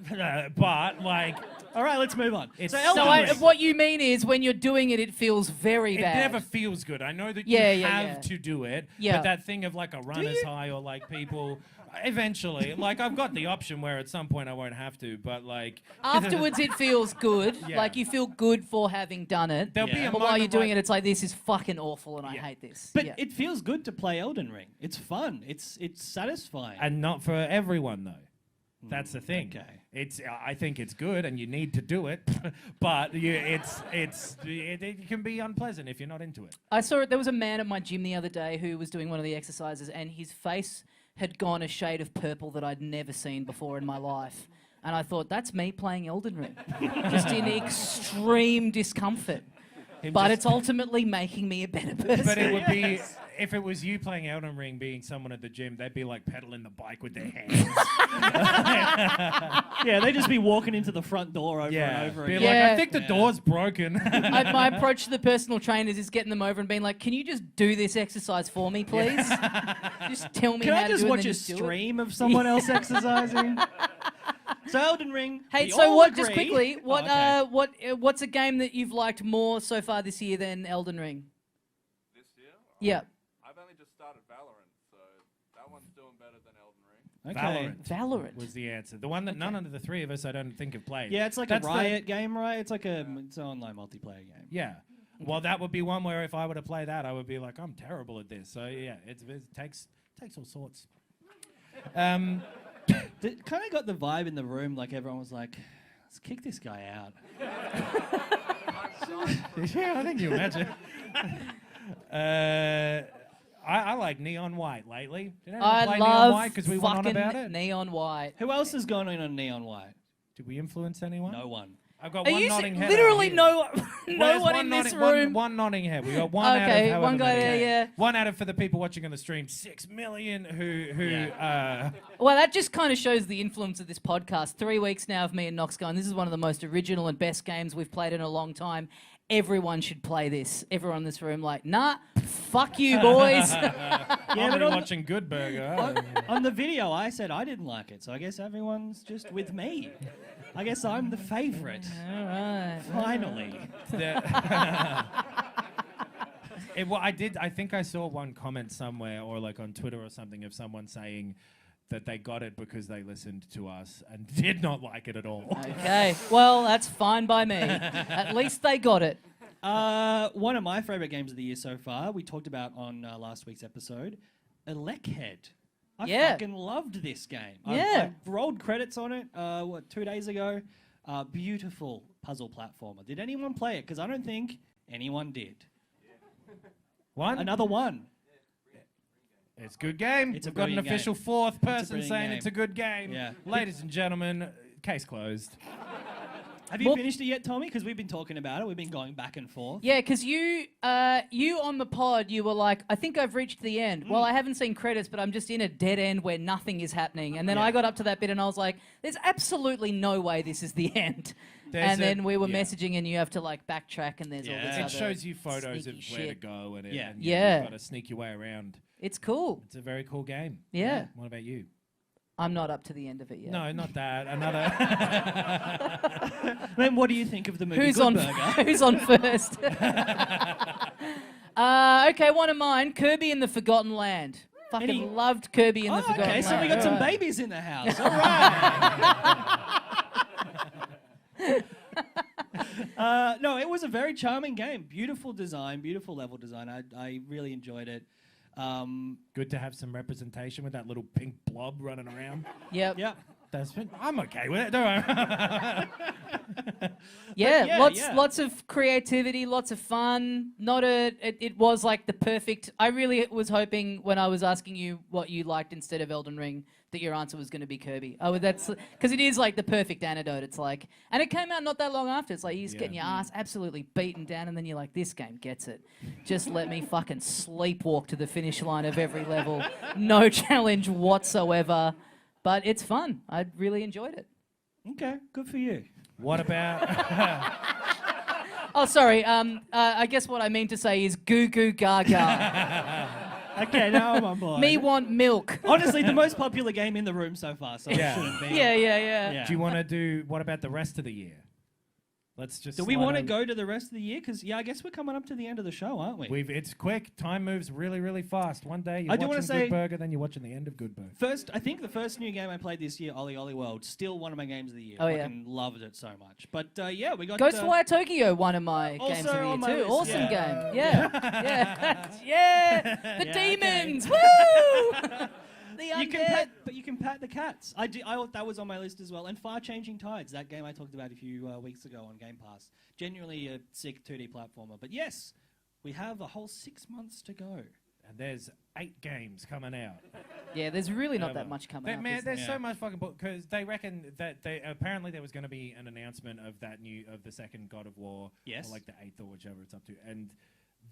but like All right, let's move on. It's So so Elden Ring. What you mean is when you're doing it, it feels very it bad. never feels good. I know that Yeah, you yeah, have yeah. to do it, Yeah. but that thing of like a runner's you? high or like people. Eventually, like I've got the option where at some point I won't have to, but like Afterwards, it feels good. Yeah. Like you feel good for having done it. there'll be Yeah. a But while you're moment doing like- it, it's like, this is fucking awful and I Yeah. hate this. But Yeah. it feels good to play Elden Ring. It's fun. It's satisfying. and not for everyone though. That's the thing. okay. I think it's good, and you need to do it, but it can be unpleasant if you're not into it. I saw it. There was a man at my gym the other day who was doing one of the exercises, and his face had gone a shade of purple that I'd never seen before in my life. And I thought, that's me playing Elden Ring, just in extreme discomfort. But it's ultimately making me a better person. But it would be if it was you playing Elden Ring, being someone at the gym, they'd be like pedaling the bike with their hands. Yeah, they just be walking into the front door over yeah, and over be again. like, Yeah. I think the door's broken. My approach to the personal trainers is getting them over and being like, can you just do this exercise for me, please? Just tell me Can how I to just do it. watch and then a just do it. stream of someone else exercising? So Elden Ring. Hey, we so all what? agree- Just quickly, what? Oh, okay. What's a game that you've liked more so far this year than Elden Ring? This year? Yeah, I've only just started Valorant, so that one's doing better than Elden Ring. Okay. Valorant Valorant. was the answer. The one that none of the three of us, I don't think, have played. Yeah, it's like That's a the- Riot game, right? It's like it's an online multiplayer game. Yeah. Well, that would be one where if I were to play that, I would be like, I'm terrible at this. So yeah, it takes all sorts. It kind of got the vibe in the room, like everyone was like, let's kick this guy out. Yeah, I think you imagine. I like Neon White lately. Did anyone I play Neon love White because we went on fucking about it? Neon White. Who else has gone in on Neon White? Did we influence anyone? No one. I've got Are one you nodding head. literally over here. no There's one in this nodding- room? One nodding head. We got one out of Okay, however one guy many. there, yeah. One out of for the people watching on the stream. 6 million who Well, that just kind of shows the influence of this podcast. 3 weeks now of me and Knox going, this is one of the most original and best games we've played in a long time. Everyone should play this. Everyone in this room like, nah, fuck you, boys. I'm but on the- watching Good Burger. On the video, I said I didn't like it, so I guess everyone's just with me. I guess I'm the favorite. All right. Finally. I think I saw one comment somewhere or like on Twitter or something of someone saying that they got it because they listened to us and did not like it at all. Okay, well, that's fine by me. At least they got it. One of my favorite games of the year so far, we talked about on last week's episode, Electhead. I Yeah. fucking loved this game. Yeah. I rolled credits on it, 2 days ago. Beautiful puzzle platformer. Did anyone play it? Because I don't think anyone did. One? Another one. It's a good game. It's a We've got an brilliant official game. fourth person brilliant saying game. it's a good game. Yeah. Ladies and gentlemen, case closed. Have you Well- finished it yet, Tommy? Because we've been talking about it. We've been going back and forth. Yeah, because you on the pod, you were like, I think I've reached the end. Well, I haven't seen credits, but I'm just in a dead end where nothing is happening. And then I got up to that bit and I was like, there's absolutely no way this is the end. There's and then we were yeah. messaging and you have to like backtrack and there's all this Yeah. other It shows you photos of sneaky where to shit. go and, Yeah. and Yeah. you've got to sneak your way around. It's cool. It's a very cool game. Yeah. What about you? I'm not up to the end of it yet. No, not that. Another. Then what do you think of the movie Who's Good on? Burger? Who's on first? Okay, one of mine. Kirby in the Forgotten Land. Fucking Any- loved Kirby in the Oh, Forgotten okay, Land. so we got some Alright. babies in the house. All right. No, it was a very charming game. Beautiful design, beautiful level design. I really enjoyed it. Good to have some representation with that little pink blob running around. Yep. Yeah. I'm okay with it. Don't worry. Yeah, yeah. lots of creativity, lots of fun. It was like the perfect. I really was hoping when I was asking you what you liked instead of Elden Ring that your answer was going to be Kirby. That's because it is like the perfect antidote. It's like, and it came out not that long after. It's like you're just getting your ass absolutely beaten down, and then you're like, this game gets it. Just let me fucking sleepwalk to the finish line of every level. No challenge whatsoever. But it's fun. I really enjoyed it. Okay, good for you. What about? Oh, sorry. I guess what I mean to say is goo goo gaga. Okay, now I'm on board. Me want milk. Honestly, the most popular game in the room so far, so Yeah. it shouldn't be. Yeah. Do you want to do? What about the rest of the year? Let's just. Do we slide want to over- go to the rest of the year? Because, I guess we're coming up to the end of the show, aren't we? It's quick. Time moves really, really fast. One day you're I do wanna watching say- Good Burger, then you're watching the end of Good Burger. I think the first new game I played this year, Ollie Ollie World, still one of my games of the year. Oh, yeah. Fucking loved it so much. But, yeah, we got... Ghostwire Tokyo, one of my Also games of the year on my too. list, Awesome yeah. game. Yeah. Yeah. The Yeah, demons. Woo! The undead. You can pat the cats. I that was on my list as well. And Far Changing Tides, that game I talked about a few weeks ago on Game Pass. Genuinely a sick 2D platformer. But yes, we have a whole 6 months to go. And there's 8 games coming out. Yeah, there's really not that much coming up. Man, is there? there's so much fucking because they reckon that apparently there was going to be an announcement of the second God of War. Yes. Or like the 8th or whichever it's up to, and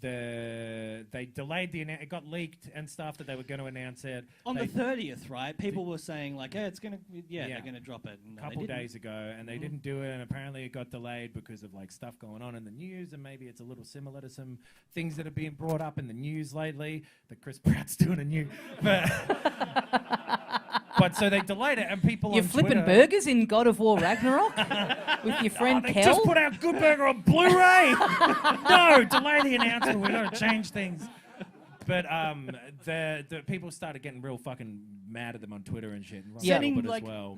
they delayed it got leaked and stuff that they were going to announce it On the 30th, right? People were saying like, hey, it's gonna, Yeah. they're gonna drop it. And a couple days ago, and they didn't do it, and apparently it got delayed because of like stuff going on in the news, and maybe it's a little similar to some things that have been brought up in the news lately that Chris Pratt's doing a new, but so they delayed it, and people You're on flipping Twitter, burgers in God of War Ragnarok with your friend They Kel. just put out Good Burger on Blu-ray. No, delay the announcement. We got to change things. But the people started getting real fucking mad at them on Twitter and shit. And Ron Yeah. Gilbert Sending as like well.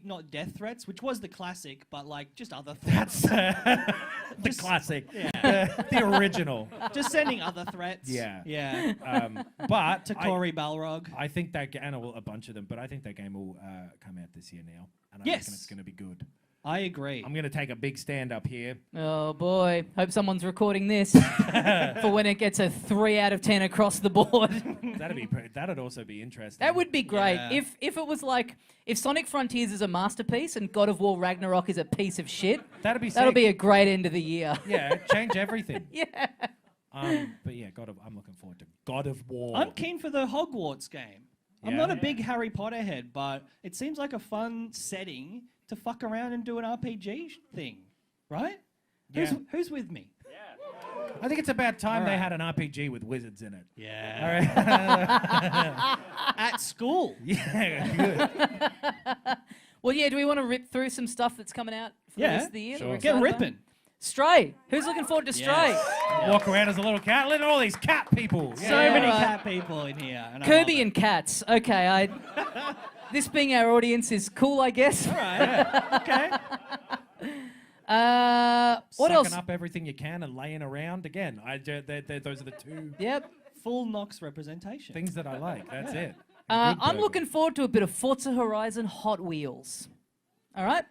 not death threats, which was the classic, but like just other threats. That's the classic, the original. Just sending other threats. Yeah. Yeah. But To Corey Balrog. I think that and a bunch of them. But I think that game will come out this year now, and I Yes. reckon it's going to be good. I agree. I'm going to take a big stand up here. Oh boy, hope someone's recording this for when it gets a 3 out of 10 across the board. That'd also be interesting. That would be great Yeah. if it was like if Sonic Frontiers is a masterpiece and God of War Ragnarok is a piece of shit. That'll be That'll sick. be a great end of the year. Yeah, change everything. Yeah. But yeah, I'm looking forward to God of War. I'm keen for the Hogwarts game. I'm Yeah. not a big Harry Potter head, but it seems like a fun setting to fuck around and do an RPG thing, right? Yeah. Who's with me? I think it's about time All they right. had an RPG with wizards in it. Yeah. All right. At school. Yeah, good. Well, yeah. Do we want to rip through some stuff that's coming out for the Yeah. rest of the year? that Sure. we're Get excited about? ripping. Stray. Who's looking forward to Stray? Yes. Walk around as a little cat. Look at all these cat people. So Yeah. many Alright. cat people in here. And I Kirby love it. and cats. Okay, this being our audience is cool, I guess. All right. Okay. What Sucking else? up everything you can and laying around. Again, those are the two Yep. Full Nox representation. things that I like. That's it. I'm looking forward to a bit of Forza Horizon Hot Wheels. All right.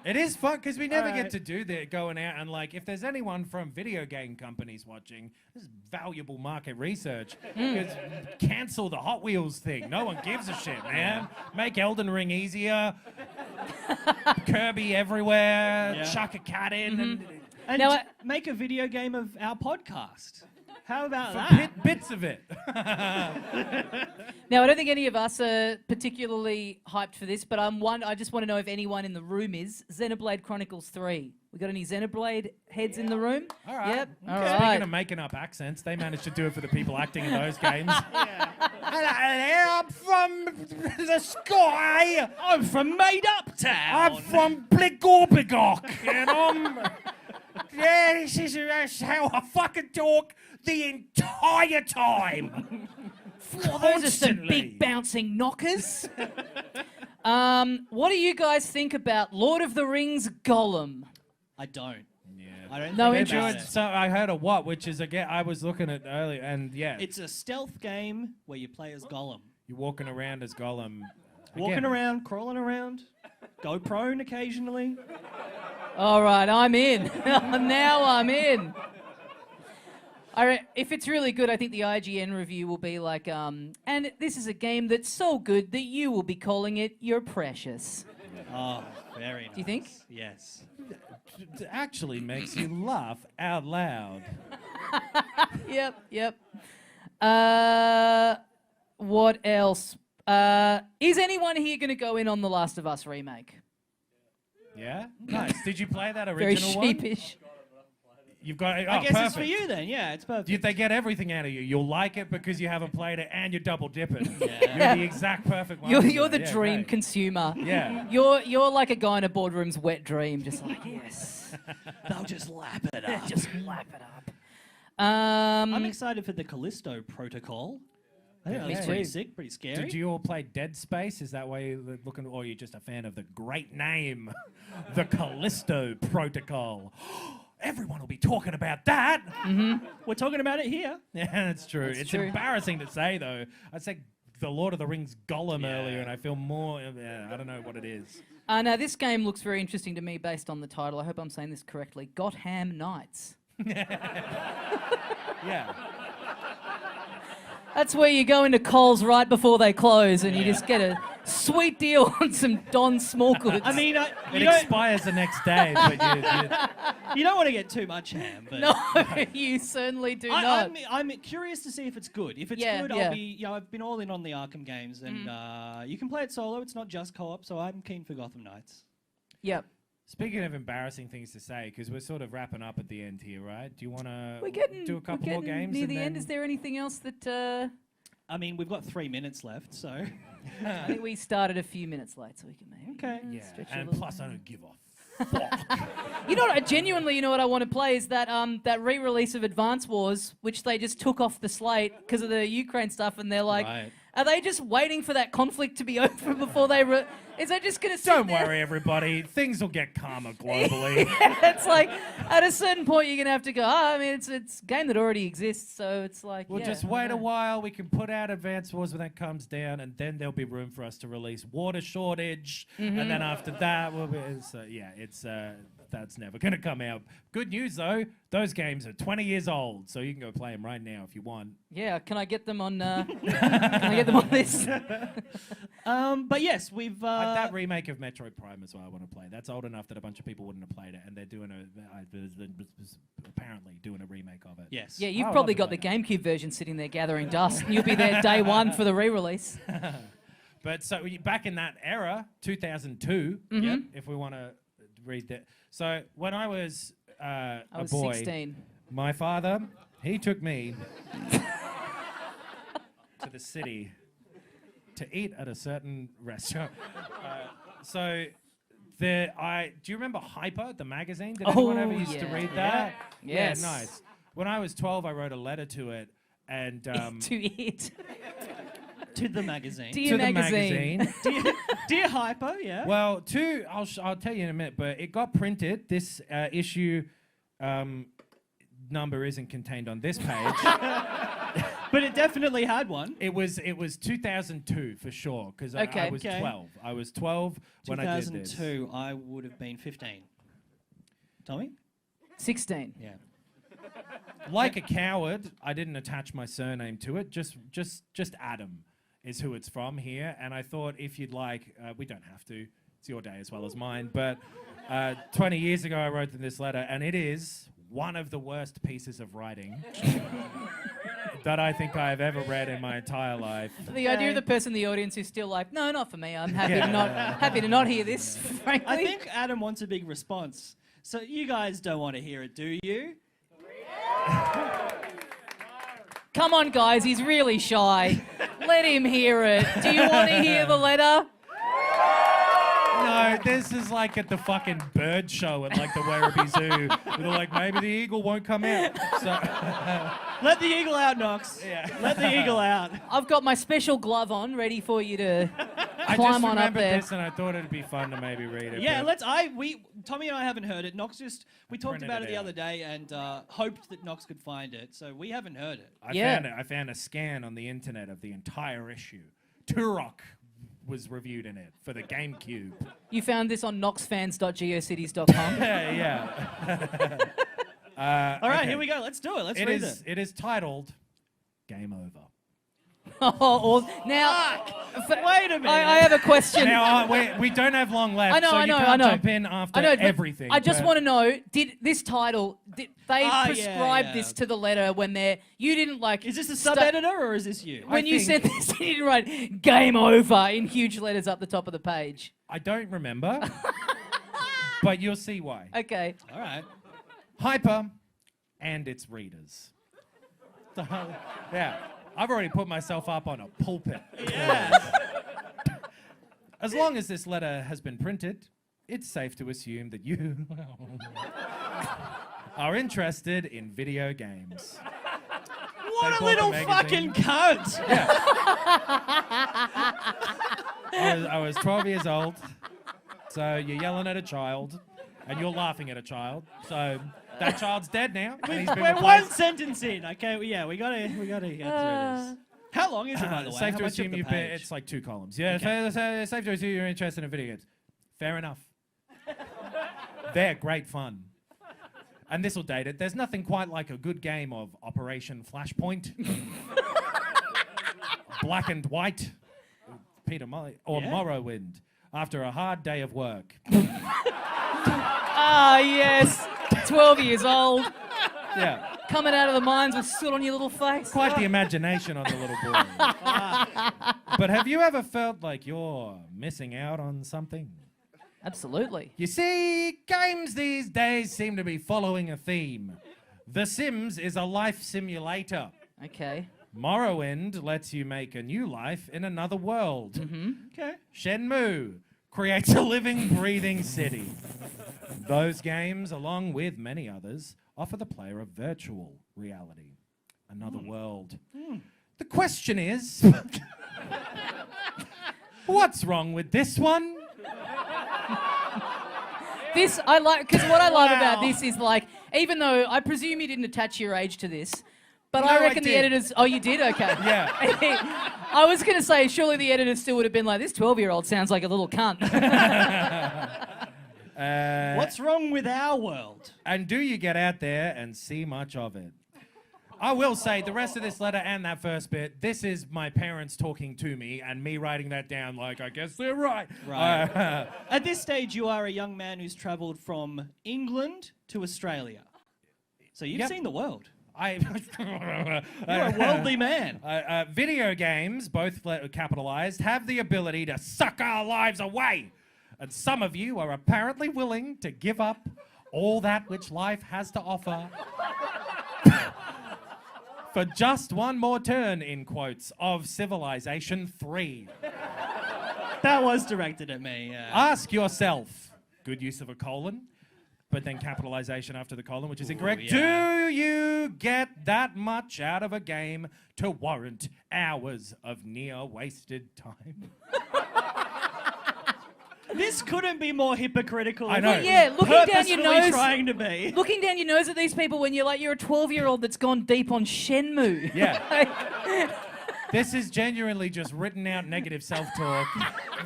It is fun because we never Alright. get to do that going out and like if there's anyone from video game companies watching, this is valuable market research. Because cancel the Hot Wheels thing. No one gives a shit, man. Make Elden Ring easier. Kirby everywhere. Yeah. Chuck a cat in. And Now, make a video game of our podcast. How about And that? bits of it. Now, I don't think any of us are particularly hyped for this, but I just want to know if anyone in the room is. Xenoblade Chronicles 3. We got any Xenoblade heads in the room? All right. Yep. All Speaking right. of making up accents, they managed to do it for the people acting in those games. I'm from the sky. I'm from Made Up Town. I'm from Bliggorbigok, and this is that's how I fucking talk the entire time. Well, those are some Constantly. big bouncing knockers. What do you guys think about Lord of the Rings Gollum? I don't. Yeah. I don't No think They're about doing it. so. I heard of what, which is again. I was looking at earlier, and yeah, It's a stealth game where you play as Gollum. you're walking around as Gollum. Walking Again, around, crawling around, go prone occasionally. All right, I'm in. Now I'm in. If it's really good, I think the IGN review will be like, and this is a game that's so good that you will be calling it your precious. Oh, very nice. Do you think? Yes. it actually makes you laugh out loud. Yep. What else? Is anyone here going to go in on the Last of Us remake? Yeah, nice. Did you play that Very original one? sheepish. You've got. Oh, I guess it's for perfect. you then. Yeah, it's perfect. They get everything out of you. You'll like it because you haven't played it, and you're double dipping. Yeah. You're the exact perfect one. You're the Yeah, dream great. consumer. Yeah. You're like a guy in a boardroom's wet dream, just like yes, They'll just lap it up. just lap it up. I'm excited for the Callisto Protocol. I think Yeah. that's pretty sick, pretty scary. Did you all play Dead Space? Is that why you're looking, or are you just a fan of the great name, the Callisto Protocol? Everyone will be talking about that. We're talking about it here. Yeah, that's true. That's It's true. embarrassing to say though. I said the Lord of the Rings Gollum earlier, and I feel more. I don't know what it is. Now this game looks very interesting to me based on the title. I hope I'm saying this correctly. Gotham Knights. Yeah. That's where you go into Coles right before they close, and you just get a sweet deal on some Don small goods. I mean, It you, don't, expires the next day, but you don't want to get too much ham, but no, you certainly do not. I'm curious to see if it's good. If it's Yeah, good, yeah. I'll be. I've been all in on the Arkham games, and you can play it solo. It's not just co-op, so I'm keen for Gotham Knights. Yep. Speaking of embarrassing things to say, because we're sort of wrapping up at the end here, right? Do you want to We're getting do a couple we're more getting games? near and the end. then- Is there anything else that? I mean, we've got 3 minutes left, so I think we started a few minutes late, so we can maybe. okay. Yeah, stretch it a and little plus bit. I don't give a fuck. You know what? Genuinely, you know what I want to play is that that re-release of Advance Wars, which they just took off the slate because of the Ukraine stuff, and they're like, Right. are they just waiting for that conflict to be over before they? Is that just going to? Don't worry, everybody. Things will get calmer globally. It's like at a certain point you're gonna have to go. Oh, I mean, it's a game that already exists, so it's like. We'll yeah, just I wait a don't know. while. We can put out Advance Wars when that comes down, and then there'll be room for us to release Water Shortage, and then after that, we'll be. That's never going to come out. Good news though, those games are 20 years old, so you can go play them right now if you want. Yeah, can I get them on? Can I get them on this? But yes, we've. Like that remake of Metroid Prime as well. I want to play. That's old enough that a bunch of people wouldn't have played it, and they're doing apparently doing a remake of it. Yes. Yeah, you've I would probably love got to the play GameCube version sitting there gathering dust, and you'll be there day one for the re-release. But so back in that era, 2002, if we want to read that. So when I was I a was boy, 16. my father, he took me to the city to eat at a certain restaurant. Do you remember Hyper, the magazine? Did anyone ever used to yeah. read that? Yes. Yeah, nice. When I was 12, I wrote a letter to it, and To it. To the magazine. Dear to the magazine. magazine. Dear Hyper, yeah. Well, I'll tell you in a minute, but it got printed. This issue number isn't contained on this page. But it definitely had one. It was 2002 for sure, because I Okay. was Okay. 12. I was 12 when I did this. 2002, I would have been 15. Tommy? 16. Yeah. Like a coward, I didn't attach my surname to it. Just Adam is who it's from here. And I thought if you'd like, we don't have to. It's your day as well as mine. But 20 years ago, I wrote them this letter, and it is one of the worst pieces of writing that I think I've ever read in my entire life. The idea of the person in the audience who's still like, no, not for me. I'm happy to not hear this, frankly. I think Adam wants a big response. So you guys don't want to hear it, do you? Come on, guys, he's really shy. Let him hear it. Do you want to hear the letter? No, No, this is like at the fucking bird show at like the Werribee Zoo. They're like, maybe the eagle won't come out. So, Let the eagle out, Knox. yeah. Let the eagle out. I've got my special glove on, ready for you to I climb just on up remembered there. this and I thought it'd be fun to maybe read it. Yeah, but Tommy and I haven't heard it. We talked Printed about it it the out. other day and hoped that Knox could find it. So we haven't heard it. I found a scan on the internet of the entire issue. Turok was reviewed in it for the GameCube. You found this on knoxfans.geocities.com. Yeah. All right, okay. here we go. Let's do it. Let's It read is. It is titled "Game Over." Oh, now, Wait a minute. I have a question. Now we don't have long left, I know, so I you know, can't I know. jump in after I know, but everything. I just but- want to know: did this title? Did they Ah, prescribe yeah. this to the letter when you didn't like? Is this a stu- sub-editor or is this you? When I you think- said this, you didn't write "Game Over" in huge letters up the top of the page. I don't remember, but you'll see why. Okay. All right. Hyper and its readers. So, yeah, I've already put myself up on a pulpit. As long as this letter has been printed, it's safe to assume that you are interested in video games. What They a bought little the fucking magazine. cunt! I was 12 years old, so you're yelling at a child, and you're laughing at a child. So that child's dead now. And he's been We're one replaced. sentence in. Okay, we gotta get through this. How long is it, by the way? Safe How to much of assume the you've page? it's like 2 columns. Yeah, Okay. safe to assume you're interested in video games. Fair enough. They're great fun. And this will date it. There's nothing quite like a good game of Operation Flashpoint, Black and White, Peter Molly, or Yeah. Morrowind after a hard day of work. Ah, yes. 12 years old, Yeah, coming out of the mines with soot on your little face. quite the imagination on the little boy. But have you ever felt like you're missing out on something? Absolutely. You see, games these days seem to be following a theme. The Sims is a life simulator. Okay. Morrowind lets you make a new life in another world. Okay. Shenmue creates a living, breathing city. Those games, along with many others, offer the player a virtual reality, another world. The question is, what's wrong with this one? This, I like, because what I love about Wow. this is like, even though I presume you didn't attach your age to this, but No, I I reckon the did. editors, oh, you did? Okay. Yeah. I was going to say, surely the editors still would have been like, this 12-year-old sounds like a little cunt. What's wrong with our world? And do you get out there and see much of it? I will say, the rest of this letter and that first bit, this is my parents talking to me and me writing that down like, I guess they're right. Right. At this stage, you are a young man who's travelled from England to Australia. So you've Yep. seen the world. You're You're a worldly man. Video games, both capitalized, have the ability to suck our lives away. And some of you are apparently willing to give up all that which life has to offer for just one more turn, in quotes, of Civilization 3. That was directed at me. Yeah. Ask yourself, good use of a colon, but then capitalization after the colon, which is incorrect. yeah. Do you get that much out of a game to warrant hours of near wasted time? This couldn't be more hypocritical. I know. Well, yeah, looking down your Purposefully nose. trying to be. Looking down your nose at these people when you're a 12-year-old that's gone deep on Shenmue. Yeah. This is genuinely just written out negative self-talk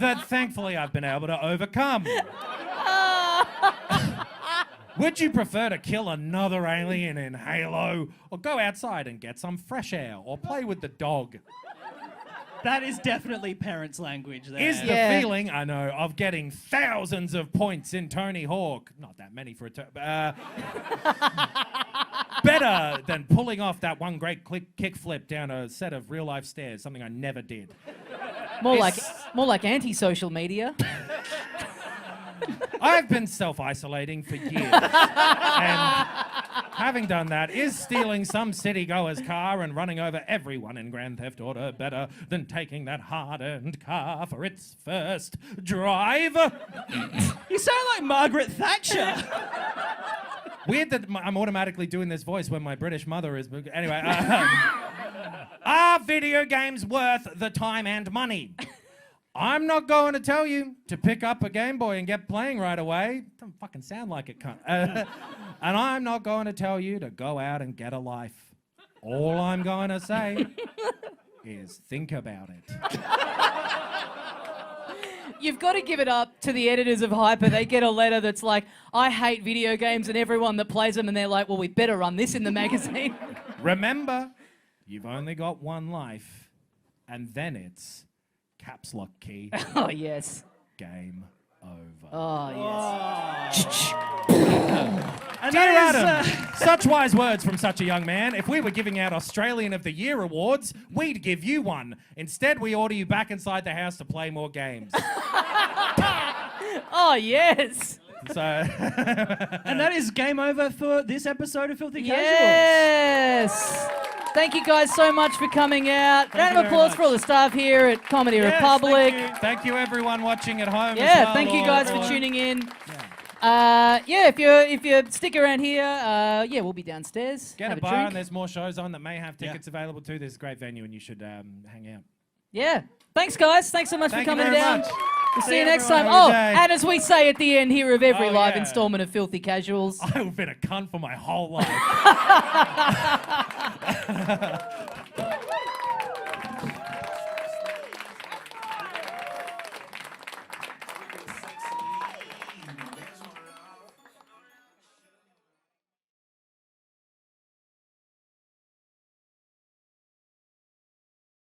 that thankfully I've been able to overcome. Would you prefer to kill another alien in Halo, or go outside and get some fresh air, or play with the dog? That is definitely parents' language there. Is the Yeah. feeling, I know, of getting thousands of points in Tony Hawk, not that many for a better than pulling off that one great kick flip down a set of real-life stairs, something I never did? More like anti-social media. I've been self-isolating for years, and having done that, is stealing some city goer's car and running over everyone in Grand Theft Auto better than taking that hard-earned car for its first drive? You sound like Margaret Thatcher. Weird that I'm automatically doing this voice when my British mother is... Anyway, are video games worth the time and money? I'm not going to tell you to pick up a Game Boy and get playing right away. Doesn't fucking sound like it, cunt. And I'm not going to tell you to go out and get a life. All I'm going to say is think about it. You've got to give it up to the editors of Hyper. They get a letter that's like, I hate video games and everyone that plays them, and they're like, well, we better run this in the magazine. Remember, you've only got one life, and then it's caps lock key. Oh, yes. Game over. Oh, yes. And Dear that is, Adam, such wise words from such a young man. If we were giving out Australian of the Year awards, we'd give you one. Instead, we order you back inside the house to play more games. Oh, yes. So, and that is game over for this episode of Filthy Casuals. Yes. Thank you guys so much for coming out. Round of applause for all the staff here at Comedy Yes, Republic. thank you everyone watching at home. Yeah, as well, thank you or guys for everyone. tuning in. If you stick around here, we'll be downstairs. Get have a bar drink. and there's more shows on that may have tickets available too. This is a great venue and you should hang out. Yeah. Thanks, guys. Thanks so much Thank for you coming very down. much. We'll see See you next everyone. time. Have a Oh, good day. and as we say at the end here of every Oh, live yeah. installment of Filthy Casuals. I've been a cunt for my whole life.